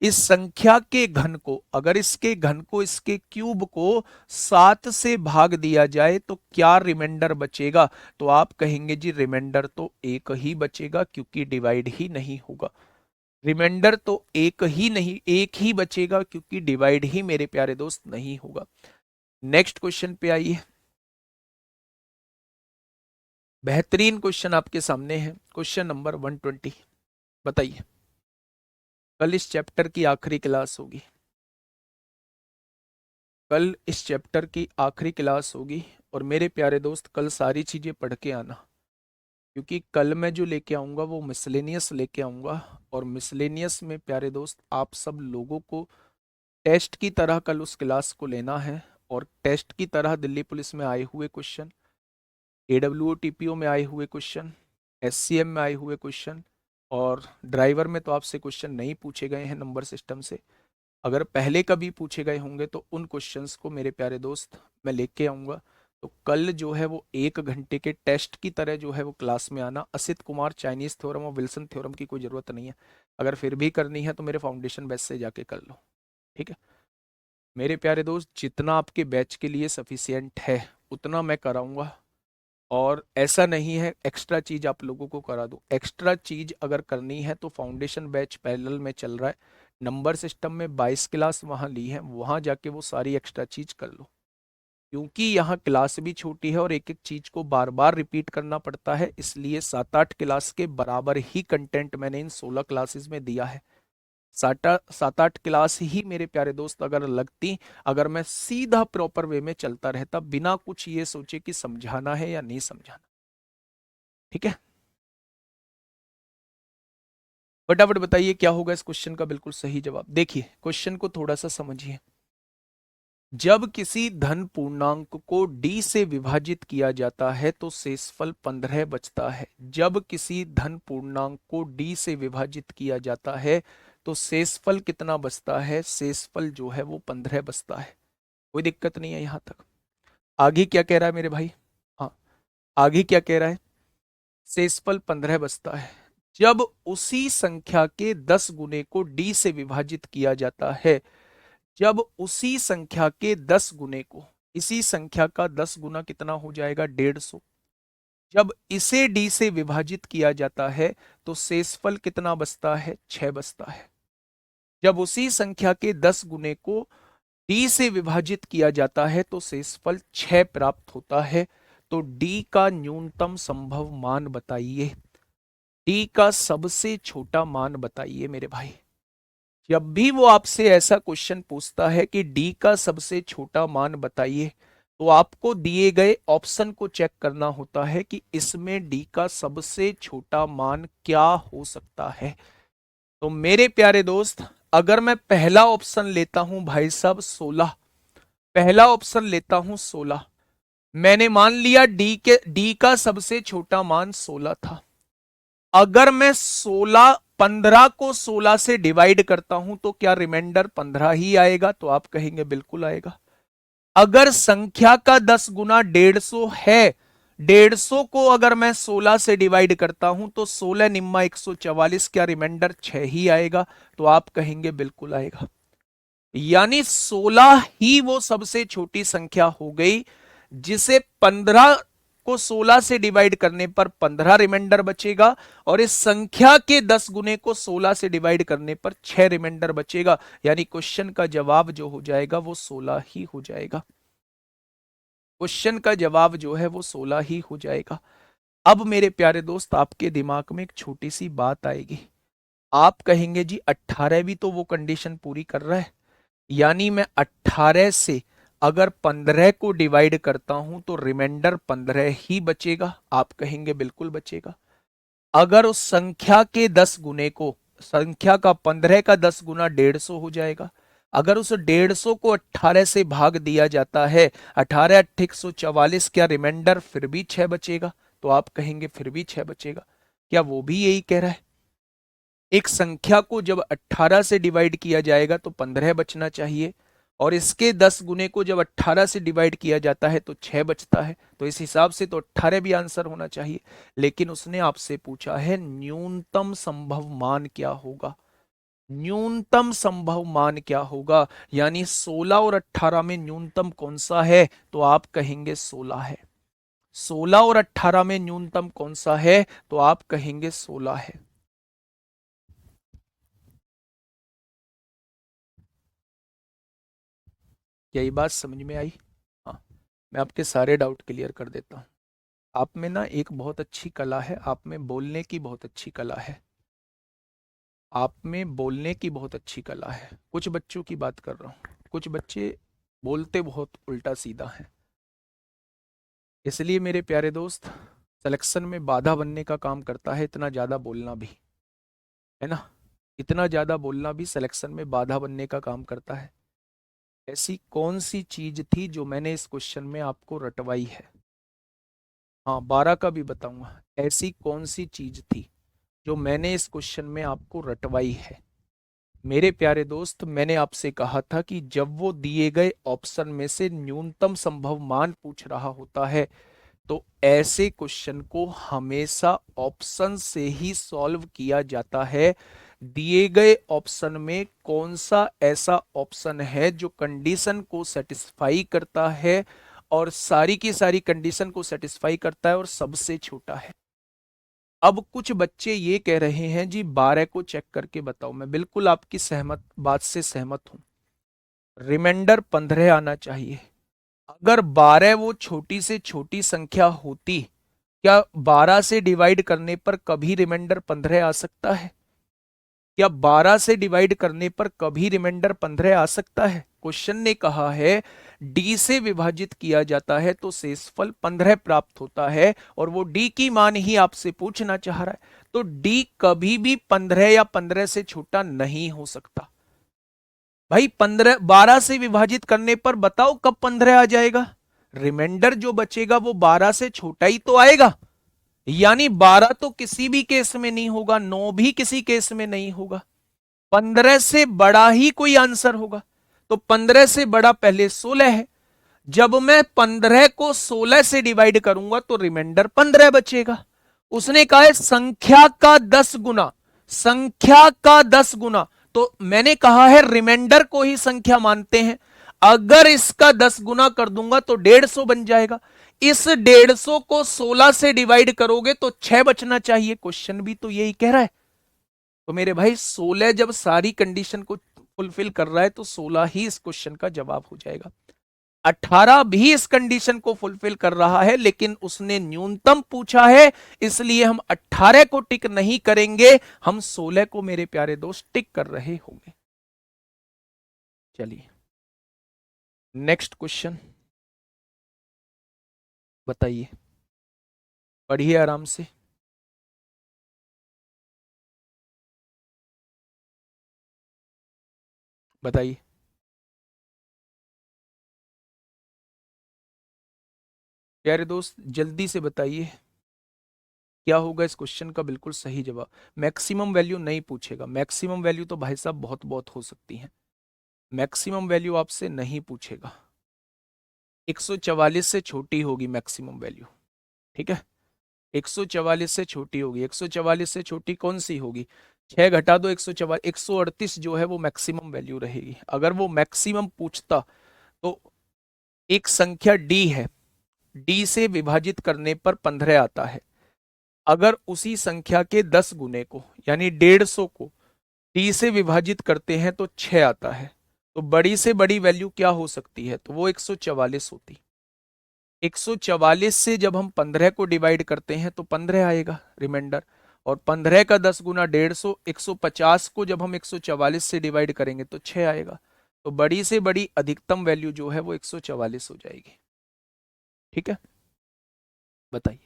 इस संख्या के घन को, अगर इसके घन को, इसके क्यूब को 7 से भाग दिया जाए तो क्या रिमाइंडर बचेगा? तो आप कहेंगे जी रिमाइंडर तो एक ही बचेगा, क्योंकि डिवाइड ही नहीं होगा। रिमाइंडर तो एक ही नहीं, एक ही बचेगा, क्योंकि डिवाइड ही मेरे प्यारे दोस्त नहीं होगा। नेक्स्ट क्वेश्चन पे आइए। बेहतरीन क्वेश्चन आपके सामने है, क्वेश्चन नंबर 120। बताइए, कल इस चैप्टर की आखिरी क्लास होगी, कल इस चैप्टर की आखिरी क्लास होगी, और मेरे प्यारे दोस्त कल सारी चीजें पढ़ के आना, क्योंकि कल मैं जो लेके आऊंगा वो मिसलेनियस लेके आऊंगा, और मिसलेनियस में प्यारे दोस्त आप सब लोगों को टेस्ट की तरह कल उस क्लास को लेना है, और टेस्ट की तरह दिल्ली पुलिस में आए हुए क्वेश्चन, AWO TPO में आए हुए क्वेश्चन, SCM में आए हुए क्वेश्चन, और ड्राइवर में तो आपसे क्वेश्चन नहीं पूछे गए हैं नंबर सिस्टम से, अगर पहले कभी पूछे गए होंगे तो उन क्वेश्चंस को मेरे प्यारे दोस्त मैं लेके आऊँगा। तो कल जो है वो 1 घंटे के टेस्ट की तरह जो है वो क्लास में आना। असित कुमार चाइनीज थ्योरम और विल्सन थ्योरम की कोई ज़रूरत नहीं है, अगर फिर भी करनी है तो मेरे फाउंडेशन बैच से जाके कर लो, ठीक है मेरे प्यारे दोस्त। जितना आपके बैच के लिए सफिशियंट है उतना मैं कराऊंगा, और ऐसा नहीं है एक्स्ट्रा चीज आप लोगों को करा दूं। एक्स्ट्रा चीज अगर करनी है तो फाउंडेशन बैच पैरेलल में चल रहा है, नंबर सिस्टम में 22 क्लास वहां ली है, वहां जाके वो सारी एक्स्ट्रा चीज कर लो, क्योंकि यहाँ क्लास भी छोटी है और एक एक चीज को बार बार रिपीट करना पड़ता है, इसलिए 7-8 क्लास के बराबर ही कंटेंट मैंने इन 16 क्लासेस में दिया है। 7-8 क्लास ही मेरे प्यारे दोस्त अगर लगती, अगर मैं सीधा प्रॉपर वे में चलता रहता बिना कुछ ये सोचे कि समझाना है या नहीं समझाना, ठीक है। फटाफट बताइए क्या होगा इस क्वेश्चन का बिल्कुल सही जवाब। देखिए क्वेश्चन को थोड़ा सा समझिए। जब किसी धन पूर्णांक को d से विभाजित किया जाता है तो शेषफल 15 बचता है। जब किसी धन पूर्णांक को d से विभाजित किया जाता है तो शेषफल कितना बचता है? शेषफल जो है वो 15 बचता है। कोई दिक्कत नहीं है यहां तक। आगे क्या कह रहा है मेरे भाई? हाँ, आगे क्या कह रहा है? शेषफल 15 बचता है जब उसी संख्या के 10 गुने को d से विभाजित किया जाता है। जब उसी संख्या के 10 गुने को, इसी संख्या का 10 गुना कितना हो जाएगा? 150। जब इसे d से विभाजित किया जाता है तो शेषफल कितना बचता है? 6 बचता है। जब उसी संख्या के 10 गुने को d से विभाजित किया जाता है तो शेषफल 6 प्राप्त होता है। तो d का न्यूनतम संभव मान बताइए, d का सबसे छोटा मान बताइए मेरे भाई। जब भी वो आपसे ऐसा क्वेश्चन पूछता है कि d का सबसे छोटा मान बताइए, तो आपको दिए गए ऑप्शन को चेक करना होता है कि इसमें d का सबसे छोटा मान क्या हो सकता है। तो मेरे प्यारे दोस्त अगर मैं पहला ऑप्शन लेता हूं भाई साहब 16, पहला ऑप्शन लेता हूं 16, मैंने मान लिया d का सबसे छोटा मान 16 था। अगर मैं 15 को 16 से डिवाइड करता हूं तो क्या रिमाइंडर 15 ही आएगा? तो आप कहेंगे बिल्कुल आएगा। अगर संख्या का 10 गुना 150 है, 150 को अगर मैं 16 से डिवाइड करता हूं तो 16 निम्मा 144, क्या रिमाइंडर 6 ही आएगा? तो आप कहेंगे बिल्कुल आएगा। यानी 16 ही वो सबसे छोटी संख्या हो गई जिसे 15 को 16 से डिवाइड करने पर 15 रिमाइंडर बचेगा, और इस संख्या के 10 गुने को 16 से डिवाइड करने पर 6 रिमाइंडर बचेगा। यानी क्वेश्चन का जवाब जो हो जाएगा वो 16 ही हो जाएगा। क्वेश्चन का जवाब जो है वो 16 ही हो जाएगा। अब मेरे प्यारे दोस्त आपके दिमाग में एक छोटी सी बात आएगी, आप कहेंगे जी 18 भी तो वो कंडीशन पूरी कर रहा है, यानी मैं 18 से अगर 15 को डिवाइड करता हूं तो रिमाइंडर 15 ही बचेगा। आप कहेंगे बिल्कुल बचेगा। अगर उस संख्या के 10 गुने को, संख्या का 15 का 10 गुना 150 हो जाएगा। अगर उस 150 को 18 से भाग दिया जाता है, 18 8 144, क्या रिमाइंडर फिर भी 6 बचेगा? तो आप कहेंगे फिर भी 6 बचेगा। क्या वो भी यही कह रहा है? एक संख्या को जब 18 से डिवाइड किया जाएगा तो 15 बचना चाहिए, और इसके 10 गुने को जब 18 से डिवाइड किया जाता है तो 6 बचता है। तो इस हिसाब से तो 18 भी आंसर होना चाहिए। लेकिन उसने आपसे पूछा है न्यूनतम संभव मान क्या होगा। न्यूनतम संभव मान क्या होगा, यानी 16 और 18 में न्यूनतम कौन सा है, तो आप कहेंगे 16 है। 16 और 18 में न्यूनतम कौन सा है, तो आप कहेंगे 16 है। यही बात समझ में आई? हाँ, मैं आपके सारे डाउट क्लियर कर देता हूँ। आप में ना एक बहुत अच्छी कला है, आप में बोलने की बहुत अच्छी कला है, आप में बोलने की बहुत अच्छी कला है। कुछ बच्चों की बात कर रहा हूँ, कुछ बच्चे बोलते बहुत उल्टा सीधा हैं। इसलिए मेरे प्यारे दोस्त, सिलेक्शन में बाधा बनने का काम करता है इतना ज़्यादा बोलना भी, है ना। इतना ज़्यादा बोलना भी सिलेक्शन में बाधा बनने का काम करता है। ऐसी कौन सी चीज थी जो मैंने इस क्वेश्चन में आपको रटवाई है? हाँ, 12 का भी बताऊंगा। ऐसी कौन सी चीज थी जो मैंने इस क्वेश्चन में आपको रटवाई है? मेरे प्यारे दोस्त, मैंने आपसे कहा था कि जब वो दिए गए ऑप्शन में से न्यूनतम संभव मान पूछ रहा होता है तो ऐसे क्वेश्चन को हमेशा ऑप्शन से ही सॉल्व किया जाता है। दिए गए ऑप्शन में कौन सा ऐसा ऑप्शन है जो कंडीशन को सेटिस्फाई करता है और सारी की सारी कंडीशन को सेटिस्फाई करता है और सबसे छोटा है। अब कुछ बच्चे ये कह रहे हैं जी 12 को चेक करके बताओ। मैं बिल्कुल आपकी सहमत बात से सहमत हूं। रिमाइंडर 15 आना चाहिए। अगर 12 वो छोटी से छोटी संख्या होती, क्या 12 से डिवाइड करने पर कभी रिमाइंडर 15 आ सकता है? क्या 12 से डिवाइड करने पर कभी रिमाइंडर 15 आ सकता है? क्वेश्चन ने कहा है डी से विभाजित किया जाता है तो शेषफल 15 प्राप्त होता है और वो डी की मान ही आपसे पूछना चाह रहा है। तो डी कभी भी 15 या 15 से छोटा नहीं हो सकता। भाई 15 12 से विभाजित करने पर बताओ कब 15 आ जाएगा? रिमाइंडर जो बचेगा वो 12 से छोटा ही तो आएगा। यानी 12 तो किसी भी केस में नहीं होगा, 9 भी किसी केस में नहीं होगा, 15 से बड़ा ही कोई आंसर होगा। तो 15 से बड़ा पहले 16 है। जब मैं 15 को 16 से डिवाइड करूंगा तो रिमाइंडर 15 बचेगा। उसने कहा है संख्या का 10 गुना, संख्या का 10 गुना। तो मैंने कहा है रिमाइंडर को ही संख्या मानते हैं। अगर इसका 10 गुना कर दूंगा तो 150 बन जाएगा। इस 150 को 16 से डिवाइड करोगे तो 6 बचना चाहिए। क्वेश्चन भी तो यही कह रहा है। तो मेरे भाई 16 जब सारी कंडीशन को फुलफिल कर रहा है तो 16 ही इस क्वेश्चन का जवाब हो जाएगा। 18 भी इस कंडीशन को फुलफिल कर रहा है लेकिन उसने न्यूनतम पूछा है, इसलिए हम 18 को टिक नहीं करेंगे, हम 16 को मेरे प्यारे दोस्त टिक कर रहे होंगे। चलिए नेक्स्ट क्वेश्चन बताइए, पढ़िए आराम से। बताइए प्यारे दोस्त, जल्दी से बताइए क्या होगा इस क्वेश्चन का बिल्कुल सही जवाब। मैक्सिमम वैल्यू नहीं पूछेगा, मैक्सिमम वैल्यू तो भाई साहब बहुत बहुत हो सकती है, मैक्सिमम वैल्यू आपसे नहीं पूछेगा। 144 से छोटी होगी मैक्सिमम वैल्यू, ठीक है। 144 से छोटी होगी। 144 से छोटी कौन सी होगी? 6 घटा दो 144, 138 जो है वो मैक्सिमम वैल्यू रहेगी। अगर वो मैक्सिमम पूछता तो एक संख्या डी है, डी से विभाजित करने पर 15 आता है। अगर उसी संख्या के 10 गुने को यानी 150 को डी से विभाजित करते हैं तो 6 आता है। तो बड़ी से बड़ी वैल्यू क्या हो सकती है? तो वो 144 होती। 144 से जब हम 15 को डिवाइड करते हैं तो 15 आएगा रिमाइंडर, और 15 का 10 गुना 150, 150 को जब हम 144 से डिवाइड करेंगे तो 6 आएगा। तो बड़ी से बड़ी अधिकतम वैल्यू जो है वो 144 हो जाएगी। ठीक है, बताइए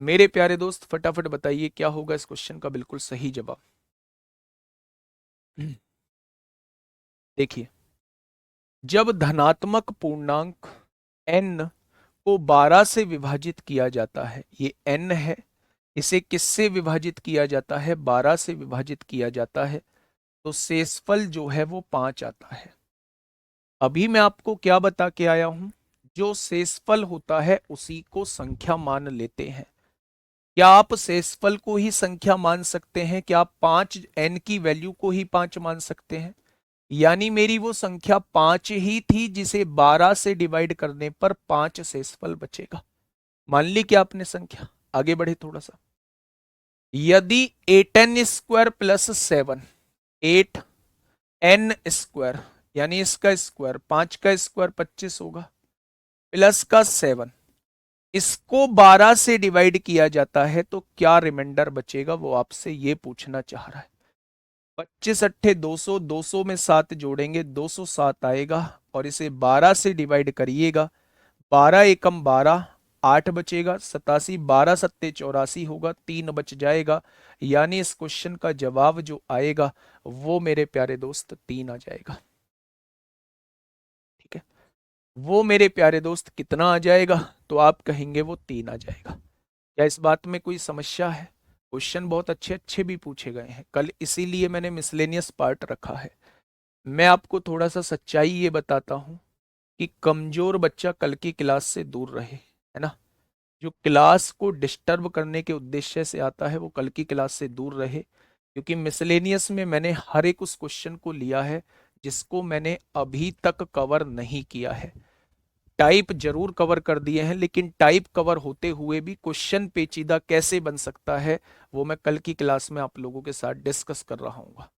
मेरे प्यारे दोस्त, फटाफट बताइए क्या होगा इस क्वेश्चन का बिल्कुल सही जवाब। देखिए, जब धनात्मक पूर्णांक n को 12 से विभाजित किया जाता है, ये n है, इसे किससे विभाजित किया जाता है? 12 से विभाजित किया जाता है, तो शेषफल जो है वो 5 आता है। अभी मैं आपको क्या बता के आया हूं? जो शेषफल होता है उसी को संख्या मान लेते हैं। क्या आप शेषफल को ही संख्या मान सकते हैं? क्या आप 5 n की वैल्यू को ही 5 मान सकते हैं? यानी मेरी वो संख्या 5 ही थी जिसे 12 से डिवाइड करने पर 5 शेषफल बचेगा। मान ली क्या आपने संख्या? आगे बढ़े थोड़ा सा। यदि 8n square plus 7, 8n square यानी इसका स्क्वायर, 5 का स्क्वायर 25 होगा, प्लस का 7, इसको 12 से डिवाइड किया जाता है तो क्या रिमाइंडर बचेगा, वो आपसे ये पूछना चाह रहा है। 25 अट्ठे 200, 200 में 7 जोड़ेंगे 207 आएगा, और इसे 12 से डिवाइड करिएगा, 12 एकम 12, 8 बचेगा, 87, 12 सत्ते 84 होगा, 3 बच जाएगा। यानी इस क्वेश्चन का जवाब जो आएगा वो मेरे प्यारे दोस्त 3 आ जाएगा। ठीक है, वो मेरे प्यारे दोस्त कितना आ जाएगा? तो आप कहेंगे वो 3 आ जाएगा। क्या इस बात में कोई समस्या है? क्वेश्चन बहुत अच्छे अच्छे भी पूछे गए हैं कल, इसीलिए मैंने मिसलेनियस पार्ट रखा है। मैं आपको थोड़ा सा सच्चाई ये बताता हूं कि कमजोर बच्चा कल की क्लास से दूर रहे, है ना। जो क्लास को डिस्टर्ब करने के उद्देश्य से आता है वो कल की क्लास से दूर रहे, क्योंकि मिसलेनियस में मैंने हर एक उस क्वेश्चन को लिया है जिसको मैंने अभी तक कवर नहीं किया है। टाइप जरूर कवर कर दिए हैं, लेकिन टाइप कवर होते हुए भी क्वेश्चन पेचीदा कैसे बन सकता है वो मैं कल की क्लास में आप लोगों के साथ डिस्कस कर रहा हूँ।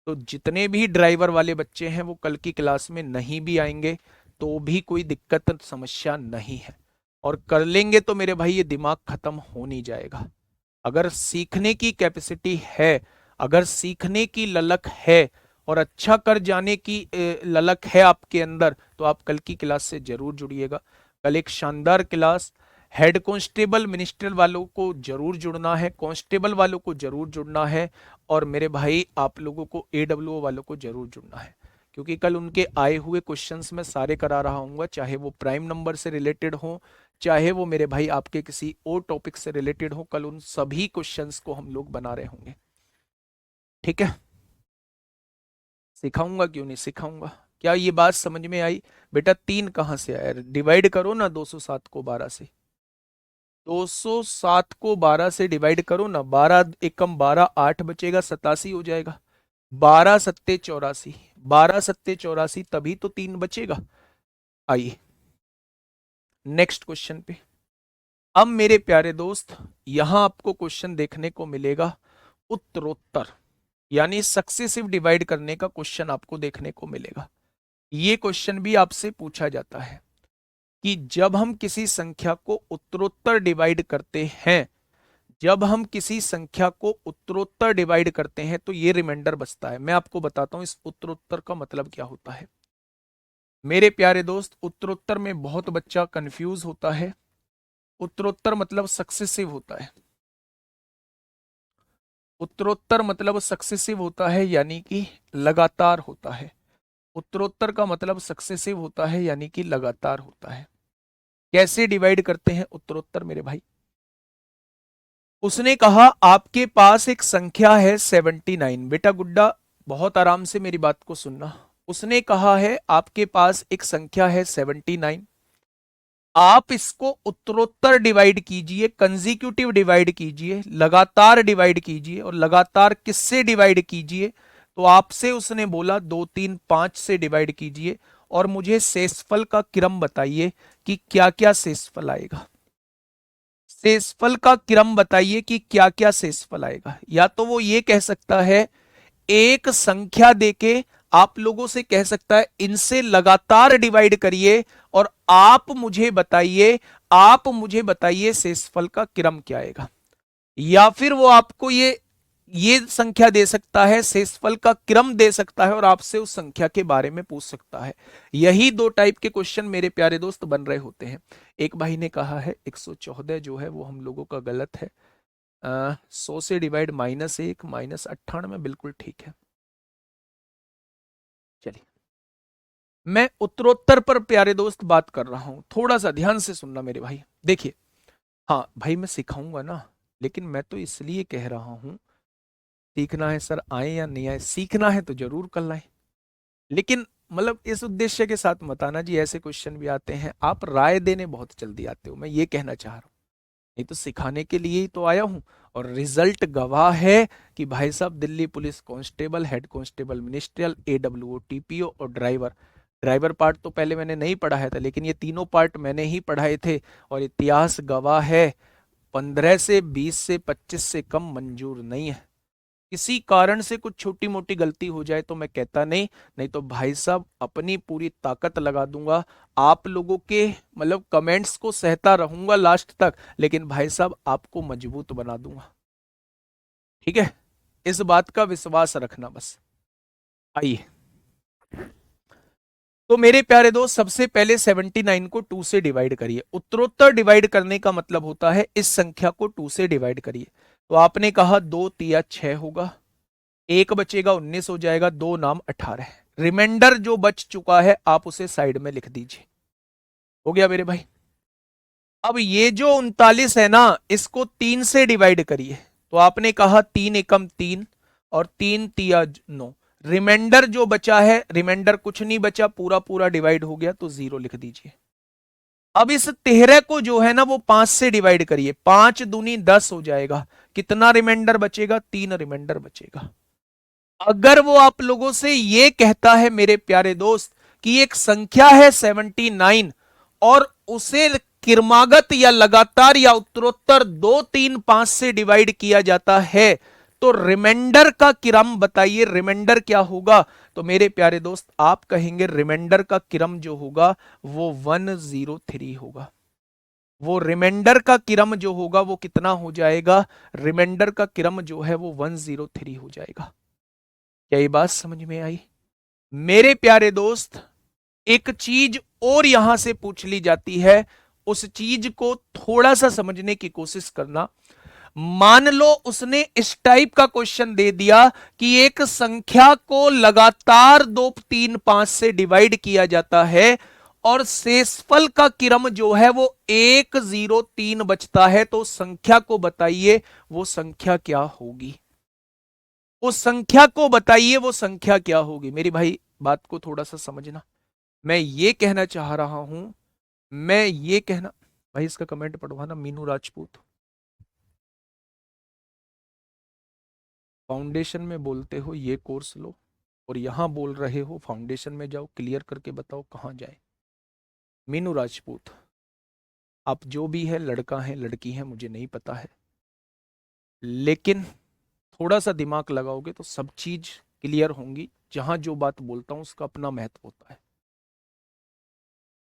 तो जितने भी ड्राइवर वाले बच्चे हैं वो कल की क्लास में नहीं भी आएंगे तो भी कोई दिक्कत समस्या नहीं है, और कर लेंगे तो मेरे भाई ये दिमाग खत्म हो नहीं जाएगा। अगर सीखने की कैपेसिटी है, अगर सीखने की ललक है और अच्छा कर जाने की ललक है आपके अंदर, तो आप कल की क्लास से जरूर जुड़िएगा। कल एक शानदार क्लास, हेड कांस्टेबल मिनिस्टर वालों को जरूर जुड़ना है, कांस्टेबल वालों को जरूर जुड़ना है, और मेरे भाई आप लोगों को एडब्ल्यूओ वालों को जरूर जुड़ना है, क्योंकि कल उनके आए हुए क्वेश्चंस मैं सारे करा रहा हूँ, चाहे वो प्राइम नंबर से रिलेटेड हो, चाहे वो मेरे भाई आपके किसी और टॉपिक से रिलेटेड हो, कल उन सभी क्वेश्चंस को हम लोग बना रहे होंगे। ठीक है, सिखाऊंगा क्यों नहीं सिखाऊंगा। क्या ये बात समझ में आई? बेटा 3 कहां से आया? डिवाइड करो ना 207 को 12 से, 207 को 12 से डिवाइड करो ना, 12 एकम 12, 8 बचेगा, 87 हो जाएगा, 12 सत्ते 84, 12 सत्ते 84, तभी तो 3 बचेगा। आइए नेक्स्ट क्वेश्चन पे। अब मेरे प्यारे दोस्त यहां आपको क्वेश्चन देखने को मिलेगा उत्तरोत्तर, यानी सक्सेसिव डिवाइड करने का क्वेश्चन आपको देखने को मिलेगा। ये क्वेश्चन भी आपसे पूछा जाता है कि जब हम किसी संख्या को उत्तरोत्तर डिवाइड करते हैं, जब हम किसी संख्या को उत्तरोत्तर डिवाइड करते हैं तो ये रिमाइंडर बचता है। मैं आपको बताता हूं इस उत्तरोत्तर का मतलब क्या होता है। मेरे प्यारे दोस्त उत्तरोत्तर में बहुत बच्चा कंफ्यूज होता है। उत्तरोत्तर मतलब सक्सेसिव होता है, उत्तरोत्तर मतलब सक्सेसिव होता है यानी कि लगातार होता है। उत्तरोत्तर का मतलब सक्सेसिव होता है यानी कि लगातार होता है। कैसे डिवाइड करते हैं उत्तरोत्तर मेरे भाई? उसने कहा आपके पास एक संख्या है 79। बेटा गुड्डा बहुत आराम से मेरी बात को सुनना। उसने कहा है आपके पास एक संख्या है 79, आप इसको उत्तरोत्तर डिवाइड कीजिए, कंजिक्यूटिव डिवाइड कीजिए, लगातार डिवाइड कीजिए, और लगातार किससे डिवाइड कीजिए? तो आपसे उसने बोला 2 3 5 से डिवाइड कीजिए, और मुझे शेषफल का क्रम बताइए कि क्या क्या शेषफल आएगा। शेषफल का क्रम बताइए कि क्या क्या शेषफल आएगा। या तो वो ये कह सकता है एक संख्या देके आप लोगों से कह सकता है इनसे लगातार डिवाइड करिए और आप मुझे बताइए शेषफल का क्रम क्या आएगा। या फिर वो आपको ये संख्या दे सकता है, शेषफल का क्रम दे सकता है, और आपसे उस संख्या के बारे में पूछ सकता है। यही 2 टाइप के क्वेश्चन मेरे प्यारे दोस्त बन रहे होते हैं। एक भाई ने कहा है 114 जो है वो हम लोगों का गलत है, 100 से डिवाइड -1 -98 बिल्कुल ठीक है। चलिए मैं उत्तरोत्तर पर प्यारे दोस्त बात कर रहा हूं, थोड़ा सा ध्यान से सुनना मेरे भाई। देखिए हाँ भाई मैं सिखाऊंगा ना, लेकिन मैं तो इसलिए कह रहा हूं सीखना है सर, आए या नहीं आए, सीखना है तो जरूर कर लाएं, लेकिन मतलब इस उद्देश्य के साथ मत आना जी ऐसे क्वेश्चन भी आते हैं, आप राय देने बहुत जल्दी आते हो, मैं ये कहना चाह रहा हूं। नहीं तो सिखाने के लिए ही तो आया हूं। और रिजल्ट गवाह है कि भाई साहब Delhi police constable, head constable ministerial, AWO, TPO और ड्राइवर, ड्राइवर पार्ट तो पहले मैंने नहीं पढ़ाया था, लेकिन ये तीनों पार्ट मैंने ही पढ़ाए थे। और इतिहास गवाह है 15 से 20 से 25 से कम मंजूर नहीं है। किसी कारण से कुछ छोटी मोटी गलती हो जाए तो मैं कहता नहीं, नहीं तो भाई साहब अपनी पूरी ताकत लगा दूंगा, आप लोगों के मतलब कमेंट्स को सहता रहूंगा लास्ट तक, लेकिन भाई साहब आपको मजबूत बना दूंगा। ठीक है, इस बात का विश्वास रखना बस। आइए, तो मेरे प्यारे दोस्त सबसे पहले 79 को 2 से डिवाइड करिए। उत्तरोत्तर डिवाइड करने का मतलब होता है इस संख्या को 2 से डिवाइड करिए। तो आपने कहा 2 तिया 6 होगा, एक बचेगा 19 हो जाएगा, दो नाम 18। रिमाइंडर जो बच चुका है आप उसे साइड में लिख दीजिए। हो गया मेरे भाई। अब ये जो 39 है ना, इसको 3 से डिवाइड करिए। तो आपने कहा 3 एकम 3 और 3 तिया 9। रिमाइंडर जो बचा है, रिमाइंडर कुछ नहीं बचा, पूरा पूरा डिवाइड हो गया, तो 0 लिख दीजिए। अब इस 13 को जो है ना वो 5 से डिवाइड करिए। 5 दूनी 10 हो जाएगा। कितना रिमाइंडर बचेगा? 3 रिमाइंडर बचेगा। अगर वो आप लोगों से ये कहता है मेरे प्यारे दोस्त कि एक संख्या है 79 और उसे क्रमागत या लगातार या उत्तरोत्तर 2 3 5 से डिवाइड किया जाता है, तो रिमाइंडर का क्रम बताइए, रिमाइंडर क्या होगा? तो मेरे प्यारे दोस्त आप कहेंगे रिमाइंडर का क्रम जो होगा वो 103 होगा। वो रिमाइंडर का क्रम जो होगा वो कितना हो जाएगा? रिमाइंडर का क्रम जो है वो 103 हो जाएगा। क्या ये बात समझ में आई? मेरे प्यारे दोस्त एक चीज और यहां से पूछ ली जाती है, उस चीज को थोड़ा सा समझने की कोशिश करना। मान लो उसने इस टाइप का क्वेश्चन दे दिया कि एक संख्या को लगातार 2 3 5 से डिवाइड किया जाता है और शेषफल का क्रम जो है वो 1 0 3 बचता है, तो संख्या को बताइए वो संख्या क्या होगी? उस संख्या को बताइए वो संख्या क्या होगी? मेरी भाई बात को थोड़ा सा समझना। मैं ये कहना चाह रहा हूं, मैं ये कहना, भाई इसका कमेंट पढ़वाना, मीनू राजपूत। फाउंडेशन में बोलते हो ये कोर्स लो और यहां बोल रहे हो फाउंडेशन में जाओ, क्लियर करके बताओ कहां जाए। मीनू राजपूत, आप जो भी है, लड़का है लड़की है मुझे नहीं पता है, लेकिन थोड़ा सा दिमाग लगाओगे तो सब चीज क्लियर होंगी। जहां जो बात बोलता हूं उसका अपना महत्व होता है।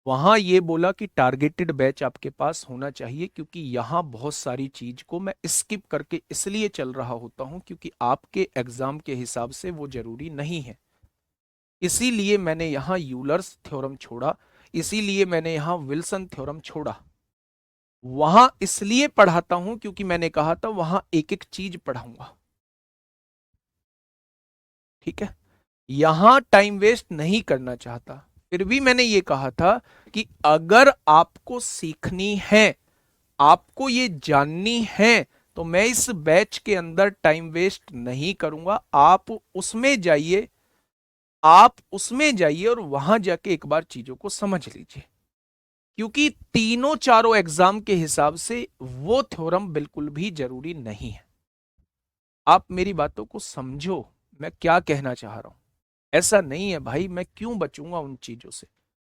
वहां ये बोला कि टारगेटेड बैच आपके पास होना चाहिए, क्योंकि यहां बहुत सारी चीज को मैं स्किप करके इसलिए चल रहा होता हूं क्योंकि आपके एग्जाम के हिसाब से वो जरूरी नहीं है। इसीलिए मैंने यहां यूलर्स थ्योरम छोड़ा, इसीलिए मैंने यहां विल्सन थ्योरम छोड़ा। वहां इसलिए पढ़ाता हूं क्योंकि मैंने कहा था वहां एक एक चीज पढ़ाऊंगा। ठीक है, यहां टाइम वेस्ट नहीं करना चाहता। फिर भी मैंने ये कहा था कि अगर आपको सीखनी है, आपको ये जाननी है, तो मैं इस बैच के अंदर टाइम वेस्ट नहीं करूंगा। आप उसमें जाइए, आप उसमें जाइए और वहां जाके एक बार चीजों को समझ लीजिए, क्योंकि तीनों चारों एग्जाम के हिसाब से वो थ्योरम बिल्कुल भी जरूरी नहीं है। आप मेरी बातों को समझो, मैं क्या कहना चाह रहा हूं। ऐसा नहीं है भाई, मैं क्यों बचूंगा उन चीजों से?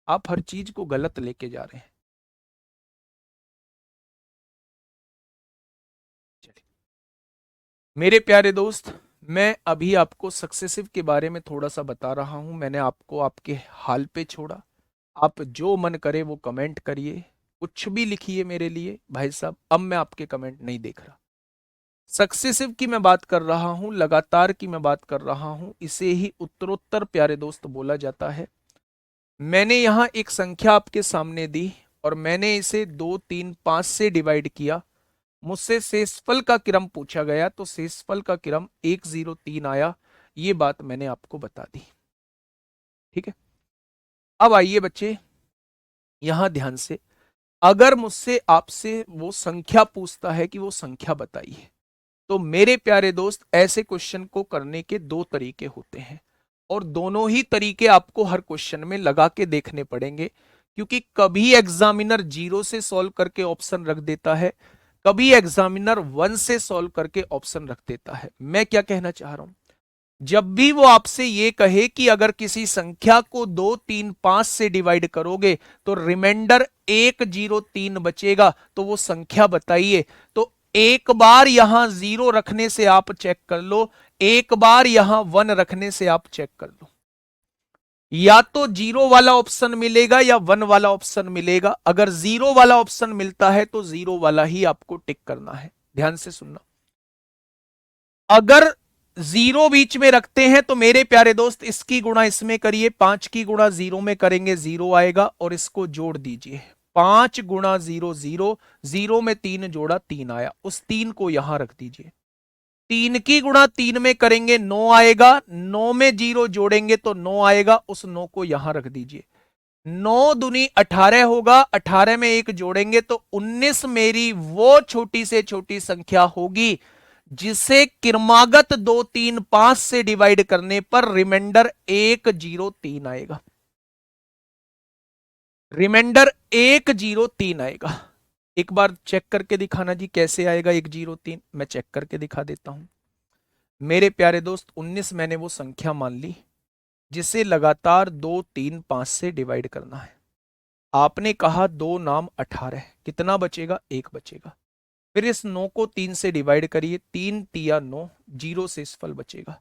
आप हर चीज को गलत लेके जा रहे हैं। चलिए मेरे प्यारे दोस्त, मैं अभी आपको सक्सेसिव के बारे में थोड़ा सा बता रहा हूं। मैंने आपको आपके हाल पे छोड़ा। आप जो मन करे वो कमेंट करिए, कुछ भी लिखिए मेरे लिए भाई साहब। अब मैं आपके कमेंट नहीं देख रहा। सक्सेसिव की मैं बात कर रहा हूं, लगातार की मैं बात कर रहा हूं, इसे ही उत्तरोत्तर प्यारे दोस्त बोला जाता है। मैंने यहां एक संख्या आपके सामने दी और मैंने इसे 2 3 5 से डिवाइड किया। मुझसे शेषफल का क्रम पूछा गया तो शेषफल का क्रम 103 आया। ये बात मैंने आपको बता दी। ठीक है, अब आइए बच्चे यहां ध्यान से। अगर मुझसे आपसे वो संख्या पूछता है कि वो संख्या बताइए, तो मेरे प्यारे दोस्त ऐसे क्वेश्चन को करने के दो तरीके होते हैं और दोनों ही तरीके आपको हर क्वेश्चन में लगा के देखने पड़ेंगे, क्योंकि कभी एग्जामिनर जीरो से सॉल्व करके ऑप्शन रख देता है, कभी एग्जामिनर 1 से सॉल्व करके ऑप्शन रख देता है। मैं क्या कहना चाह रहा हूं, जब भी वो आपसे ये कहे कि अगर किसी संख्या को 2 3 5 से डिवाइड करोगे तो रिमाइंडर 103 बचेगा, तो वो संख्या बताइए। तो एक बार यहां 0 रखने से आप चेक कर लो, एक बार यहां 1 रखने से आप चेक कर लो, या तो 0 वाला ऑप्शन मिलेगा या 1 वाला ऑप्शन मिलेगा। अगर 0 वाला ऑप्शन मिलता है तो 0 वाला ही आपको टिक करना है। ध्यान से सुनना, अगर 0 बीच में रखते हैं तो मेरे प्यारे दोस्त इसकी गुणा इसमें करिए, 5 की गुणा 0 में करेंगे 0 आएगा, और इसको जोड़ दीजिए, 5 गुणा 0 0, 0 में 3 जोड़ा 3 आया, उस 3 को यहां रख दीजिए। 3 की गुणा 3 में करेंगे 9 आएगा, 9 में 0 जोड़ेंगे तो 9 आएगा, उस 9 को यहां रख दीजिए। 9 दूनी 18 होगा, 18 में 1 जोड़ेंगे तो 19 मेरी वो छोटी से छोटी संख्या होगी जिसे क्रमागत 2 3 5 से डिवाइड करने पर रिमाइंडर 103 आएगा। रिमाइंडर 103 आएगा। एक बार चेक करके दिखाना जी कैसे आएगा 103। मैं चेक करके दिखा देता हूं। मेरे प्यारे दोस्त 19 मैंने वो संख्या मान ली जिसे लगातार 2 3 5 से डिवाइड करना है। आपने कहा 2 नाम 18, कितना बचेगा, 1 बचेगा। फिर इस 9 को 3 से डिवाइड करिए, 3 तिया 9, 0 से फल बचेगा।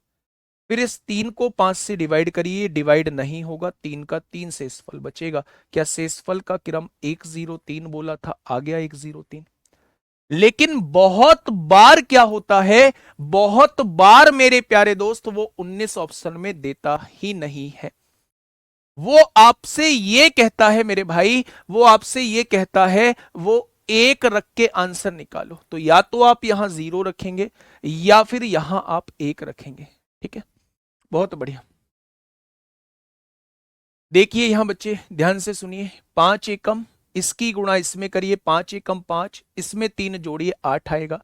फिर इस 3 को 5 से डिवाइड करिए, डिवाइड नहीं होगा, 3 का 3 शेषफल बचेगा। क्या शेषफल का क्रम 103 बोला था, आ गया 103। लेकिन बहुत बार क्या होता है, बहुत बार मेरे प्यारे दोस्त वो 19 ऑप्शन में देता ही नहीं है। वो आपसे ये कहता है मेरे भाई, वो आपसे ये कहता है वो 1 रख के आंसर निकालो। तो या तो आप यहां 0 रखेंगे या फिर यहां आप 1 रखेंगे। ठीक है, बहुत बढ़िया। देखिए यहां बच्चे ध्यान से सुनिए, 5 एकम, इसकी गुणा इसमें करिए, 5 एकम 5, इसमें 3 जोड़िए 8 आएगा।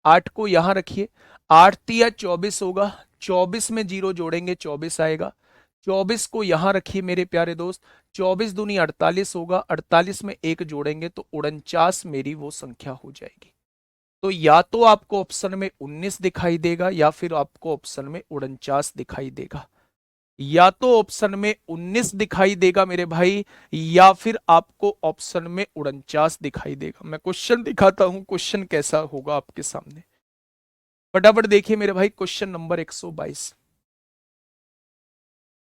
8 को यहां रखिए, 8 तिया 24 होगा, 24 में 0 जोड़ेंगे 24 आएगा। 24 को यहां रखिए मेरे प्यारे दोस्त, 24 दूनी 48 होगा, 48 में 1 जोड़ेंगे तो 49 मेरी वो संख्या हो जाएगी। तो या तो आपको ऑप्शन में 19 दिखाई देगा या फिर आपको ऑप्शन में 49 दिखाई देगा। या तो ऑप्शन में 19 दिखाई देगा मेरे भाई, या फिर आपको ऑप्शन में 49 दिखाई देगा। मैं क्वेश्चन दिखाता हूं, क्वेश्चन कैसा होगा आपके सामने। फटाफट देखिए मेरे भाई, क्वेश्चन नंबर 122।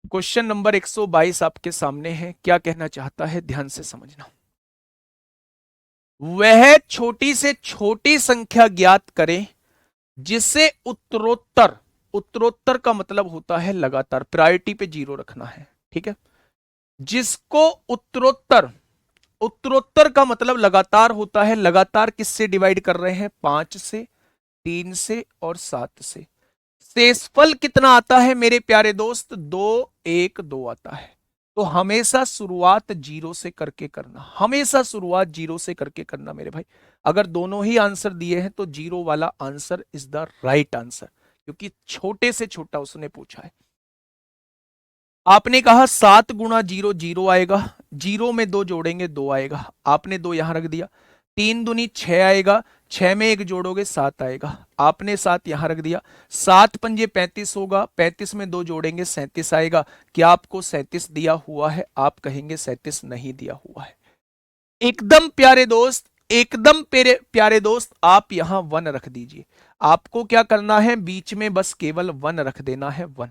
क्वेश्चन नंबर 122 आपके सामने है। क्या कहना चाहता है, ध्यान से समझना। वह छोटी से छोटी संख्या ज्ञात करें जिसे उत्तरोत्तर, उत्तरोत्तर का मतलब होता है लगातार, प्रायोरिटी पे 0 रखना है। ठीक है, जिसको उत्तरोत्तर, उत्तरोत्तर का मतलब लगातार होता है। लगातार किससे डिवाइड कर रहे हैं, 5 से, 3 से और 7 से। शेषफल कितना आता है मेरे प्यारे दोस्त, 2 1 2 आता है। तो हमेशा शुरुआत 0 से करके करना, हमेशा शुरुआत 0 से करके करना मेरे भाई। अगर दोनों ही आंसर दिए हैं तो 0 वाला answer is the right answer, क्योंकि छोटे से छोटा उसने पूछा है। आपने कहा 7 गुणा 0 0 आएगा, 0 में 2 जोड़ेंगे 2 आएगा, आपने 2 यहां रख दिया। 3 दूनी 6 आएगा, 6 में 1 जोड़ोगे 7 आएगा, आपने 7 यहां रख दिया। 7 पंजे 35 होगा, 35 में 2 जोड़ेंगे 37 आएगा। क्या आपको 37 दिया हुआ है, आप कहेंगे 37 नहीं दिया हुआ है। एकदम प्यारे दोस्त, एकदम प्यारे दोस्त, आप यहां 1 रख दीजिए। आपको क्या करना है, बीच में बस केवल 1 रख देना है, 1।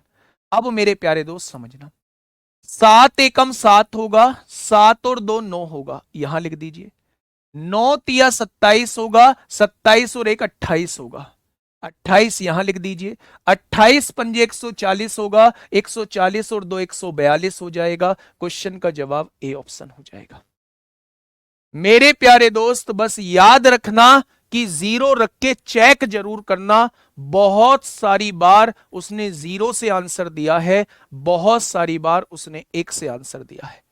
अब मेरे प्यारे दोस्त समझना, 7 एकम 7 होगा, 7 और 2 9 होगा, यहां लिख दीजिए। 9 तिया 27 होगा, 27 और 1 28 होगा, 28 यहां लिख दीजिए। 28 पंजे 140 होगा, 140 और 2 142 हो जाएगा। क्वेश्चन का जवाब ए ऑप्शन हो जाएगा। मेरे प्यारे दोस्त बस याद रखना कि 0 रख के चेक जरूर करना। बहुत सारी बार उसने 0 से आंसर दिया है, बहुत सारी बार उसने 1 से आंसर दिया है।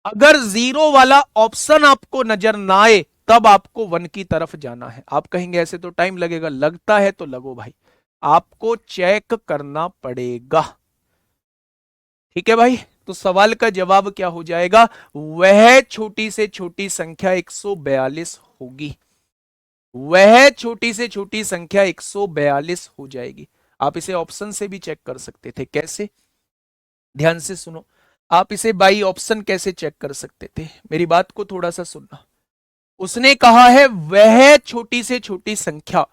अगर 0 वाला ऑप्शन आपको नजर ना आए तब आपको 1 की तरफ जाना है। आप कहेंगे ऐसे तो टाइम लगेगा, लगता है तो लगो भाई, आपको चेक करना पड़ेगा। ठीक है भाई, तो सवाल का जवाब क्या हो जाएगा, वह छोटी से छोटी संख्या 142 होगी। वह छोटी से छोटी संख्या 142 हो जाएगी। आप इसे ऑप्शन से भी चेक कर सकते थे। कैसे? ध्यान से सुनो। आप इसे बाई ऑप्शन कैसे चेक कर सकते थे? मेरी बात को थोड़ा सा सुनना। उसने कहा है वह छोटी से छोटी संख्या,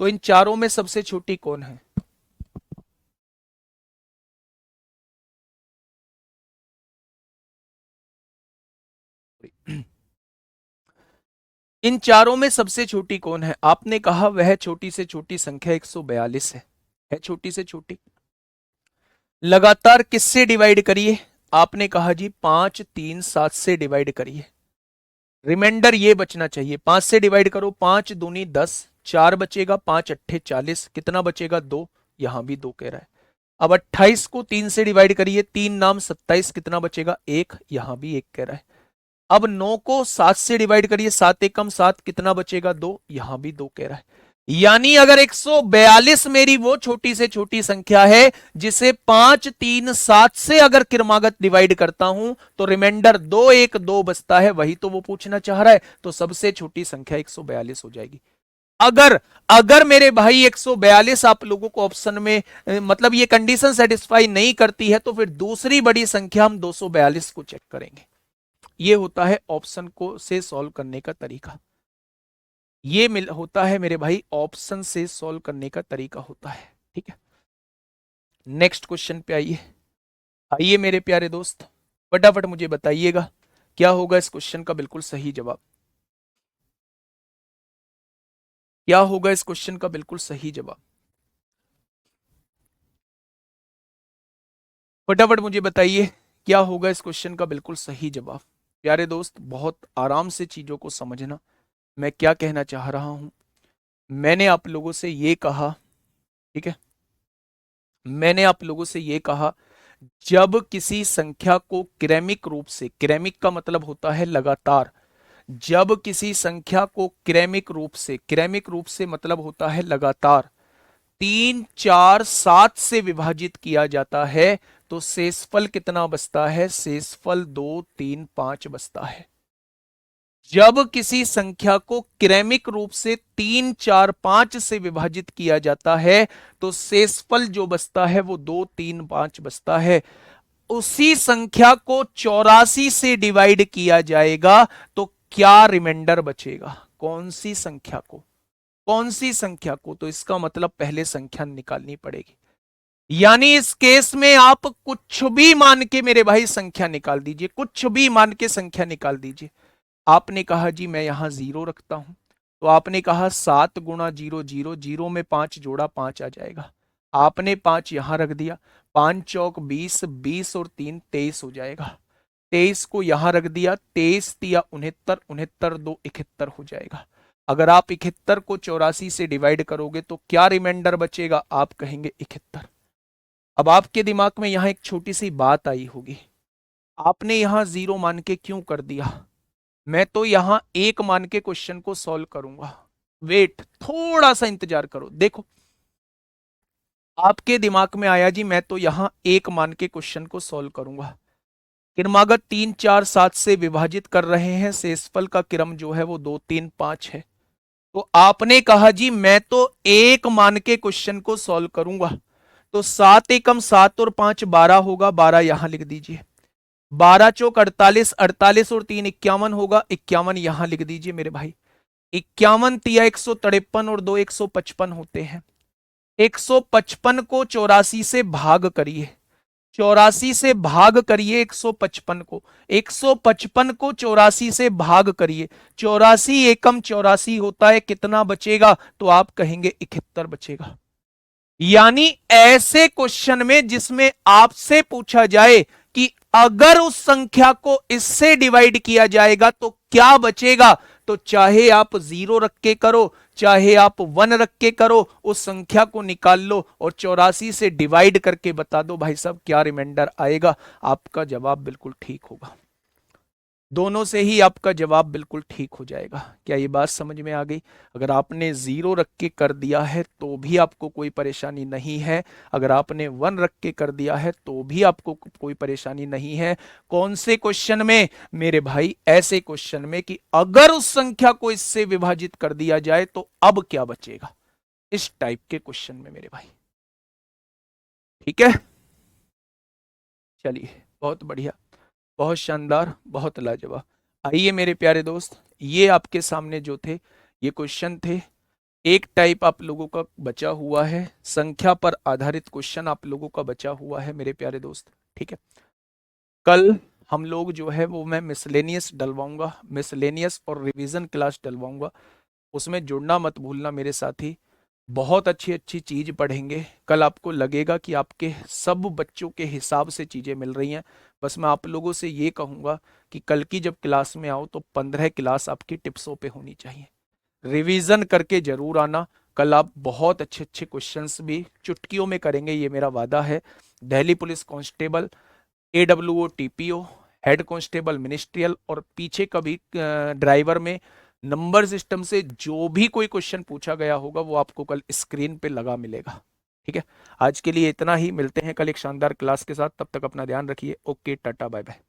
तो इन चारों में सबसे छोटी कौन है? इन चारों में सबसे छोटी कौन है? आपने कहा वह छोटी से छोटी संख्या 142 है छोटी से छोटी। लगातार किससे डिवाइड करिए? आपने कहा जी 5 3 7 से डिवाइड करिए। रिमाइंडर ये बचना चाहिए, 5 से डिवाइड करो, 5 दूनी 10, 4 बचेगा, 5 अट्ठे 40, कितना बचेगा? 2। यहां भी 2 कह रहा है। अब 28 को 3 से डिवाइड करिए, 3 नाम 27, कितना बचेगा? 1। यहां भी 1 कह रहा है। अब 9 को 7 से डिवाइड करिए, 7 एकम 7, कितना बचेगा? 2। यहां भी 2 कह रहा है। यानी अगर 142 मेरी वो छोटी से छोटी संख्या है जिसे 5 3 7 से अगर क्रमागत डिवाइड करता हूं तो रिमाइंडर 2 1 2 बचता है, वही तो वो पूछना चाह रहा है। तो सबसे छोटी संख्या 142 हो जाएगी। अगर अगर मेरे भाई 142 आप लोगों को ऑप्शन में मतलब ये कंडीशन सेटिस्फाई नहीं करती है तो फिर दूसरी बड़ी संख्या हम 242 को चेक करेंगे। ये होता है ऑप्शन को से सॉल्व करने का तरीका। ये होता है मेरे भाई ऑप्शन से सॉल्व करने का तरीका होता है। ठीक है, नेक्स्ट क्वेश्चन पे आइए। आइए मेरे प्यारे दोस्त, फटाफट मुझे बताइएगा क्या होगा इस क्वेश्चन का बिल्कुल सही जवाब। क्या होगा इस क्वेश्चन का बिल्कुल सही जवाब? फटाफट मुझे बताइए क्या होगा इस क्वेश्चन का बिल्कुल सही जवाब। प्यारे दोस्त, बहुत आराम से चीजों को समझना। मैं क्या कहना चाह रहा हूं, मैंने आप लोगों से ये कहा, ठीक है, मैंने आप लोगों से ये कहा जब किसी संख्या को क्रमिक रूप से, क्रमिक का मतलब होता है लगातार, जब किसी संख्या को क्रमिक रूप से मतलब होता है लगातार 3 4 7 से विभाजित किया जाता है तो शेषफल कितना बचता है? शेषफल 2 3 5 बचता है। जब किसी संख्या को क्रमिक रूप से 3 4 5 से विभाजित किया जाता है तो शेषफल जो बचता है वो 2 3 5 बचता है। उसी संख्या को 84 से डिवाइड किया जाएगा तो क्या रिमाइंडर बचेगा? कौन सी संख्या को? कौन सी संख्या को? तो इसका मतलब पहले संख्या निकालनी पड़ेगी। यानी इस केस में आप कुछ भी मान के मेरे भाई संख्या निकाल दीजिए, कुछ भी मान के संख्या निकाल दीजिए। आपने कहा जी मैं यहां 0 रखता हूं, तो आपने कहा 7 गुणा 0 0, 0 में 5 जोड़ा 5 आ जाएगा। आपने 5 यहां रख दिया, 5 चौक 20, 20 और 3 23 हो जाएगा। 23 को यहां रख दिया, 23 दिया 69, 69 2 71 हो जाएगा। अगर आप 71 को 84 से डिवाइड करोगे तो क्या रिमाइंडर बचेगा? आप कहेंगे 71। अब आपके दिमाग में यहां एक छोटी सी बात आई होगी, आपने यहां 0 मान के क्यों कर दिया? मैं तो यहां 1 मान के क्वेश्चन को सॉल्व करूंगा। वेट, थोड़ा सा इंतजार करो। देखो आपके दिमाग में आया जी मैं तो यहां 1 मान के क्वेश्चन को सॉल्व करूंगा। क्रमागत 3 4 7 से विभाजित कर रहे हैं, शेषफल का क्रम जो है वो 2 3 5 है। तो आपने कहा जी मैं तो 1 मान के क्वेश्चन को सॉल्व करूंगा, तो 7 एकम 7 और 5 12 होगा, 12 यहां लिख दीजिए। 12 चौक 48, 48 और 3 51 होगा, 51 यहां लिख दीजिए मेरे भाई। 51 तिया 153 और 2 155 होते हैं। 155 को 84 से भाग करिए, 84 से भाग करिए 155 को, 155 को 84 से भाग करिए, 84 एकम 84 होता है, कितना बचेगा? तो आप कहेंगे 71 बचेगा। यानी ऐसे क्वेश्चन में जिसमें आपसे पूछा जाए कि अगर उस संख्या को इससे डिवाइड किया जाएगा तो क्या बचेगा, तो चाहे आप 0 रख के करो, चाहे आप 1 रख के करो, उस संख्या को निकाल लो और 84 से डिवाइड करके बता दो भाई साहब क्या रिमाइंडर आएगा। आपका जवाब बिल्कुल ठीक होगा। दोनों से ही आपका जवाब बिल्कुल ठीक हो जाएगा। क्या ये बात समझ में आ गई? अगर आपने 0 रख के कर दिया है तो भी आपको कोई परेशानी नहीं है, अगर आपने 1 रख के कर दिया है तो भी आपको कोई परेशानी नहीं है। कौन से क्वेश्चन में मेरे भाई? ऐसे क्वेश्चन में कि अगर उस संख्या को इससे विभाजित कर दिया जाए तो अब क्या बचेगा, इस टाइप के क्वेश्चन में मेरे भाई। ठीक है, चलिए, बहुत बढ़िया, बहुत शानदार, बहुत लाजवाब। आइए मेरे प्यारे दोस्त, ये आपके सामने जो थे ये क्वेश्चन थे। एक टाइप आप लोगों का बचा हुआ है, संख्या पर आधारित क्वेश्चन आप लोगों का बचा हुआ है मेरे प्यारे दोस्त। ठीक है, कल हम लोग जो है वो मैं मिसलेनियस डलवाऊंगा, मिसलेनियस और रिवीजन क्लास डलवाऊंगा, उसमें जुड़ना मत भूलना मेरे साथी। बहुत अच्छी अच्छी चीज पढ़ेंगे कल, आपको लगेगा कि आपके सब बच्चों के हिसाब से चीजें मिल रही हैं। बस मैं आप लोगों से ये कहूंगा कि कल की जब क्लास में आओ तो 15 क्लास आपकी टिप्सों पे होनी चाहिए, रिवीजन करके जरूर आना। कल आप बहुत अच्छे अच्छे क्वेश्चंस भी चुटकियों में करेंगे, ये मेरा वादा है। Delhi police constable, AWO TPO, head constable ministerial, और पीछे कभी ड्राइवर में नंबर सिस्टम से जो भी कोई क्वेश्चन पूछा गया होगा वो आपको कल स्क्रीन पे लगा मिलेगा। ठीक है, आज के लिए इतना ही, मिलते हैं कल एक शानदार क्लास के साथ, तब तक अपना ध्यान रखिए। Okay, tata, bye bye.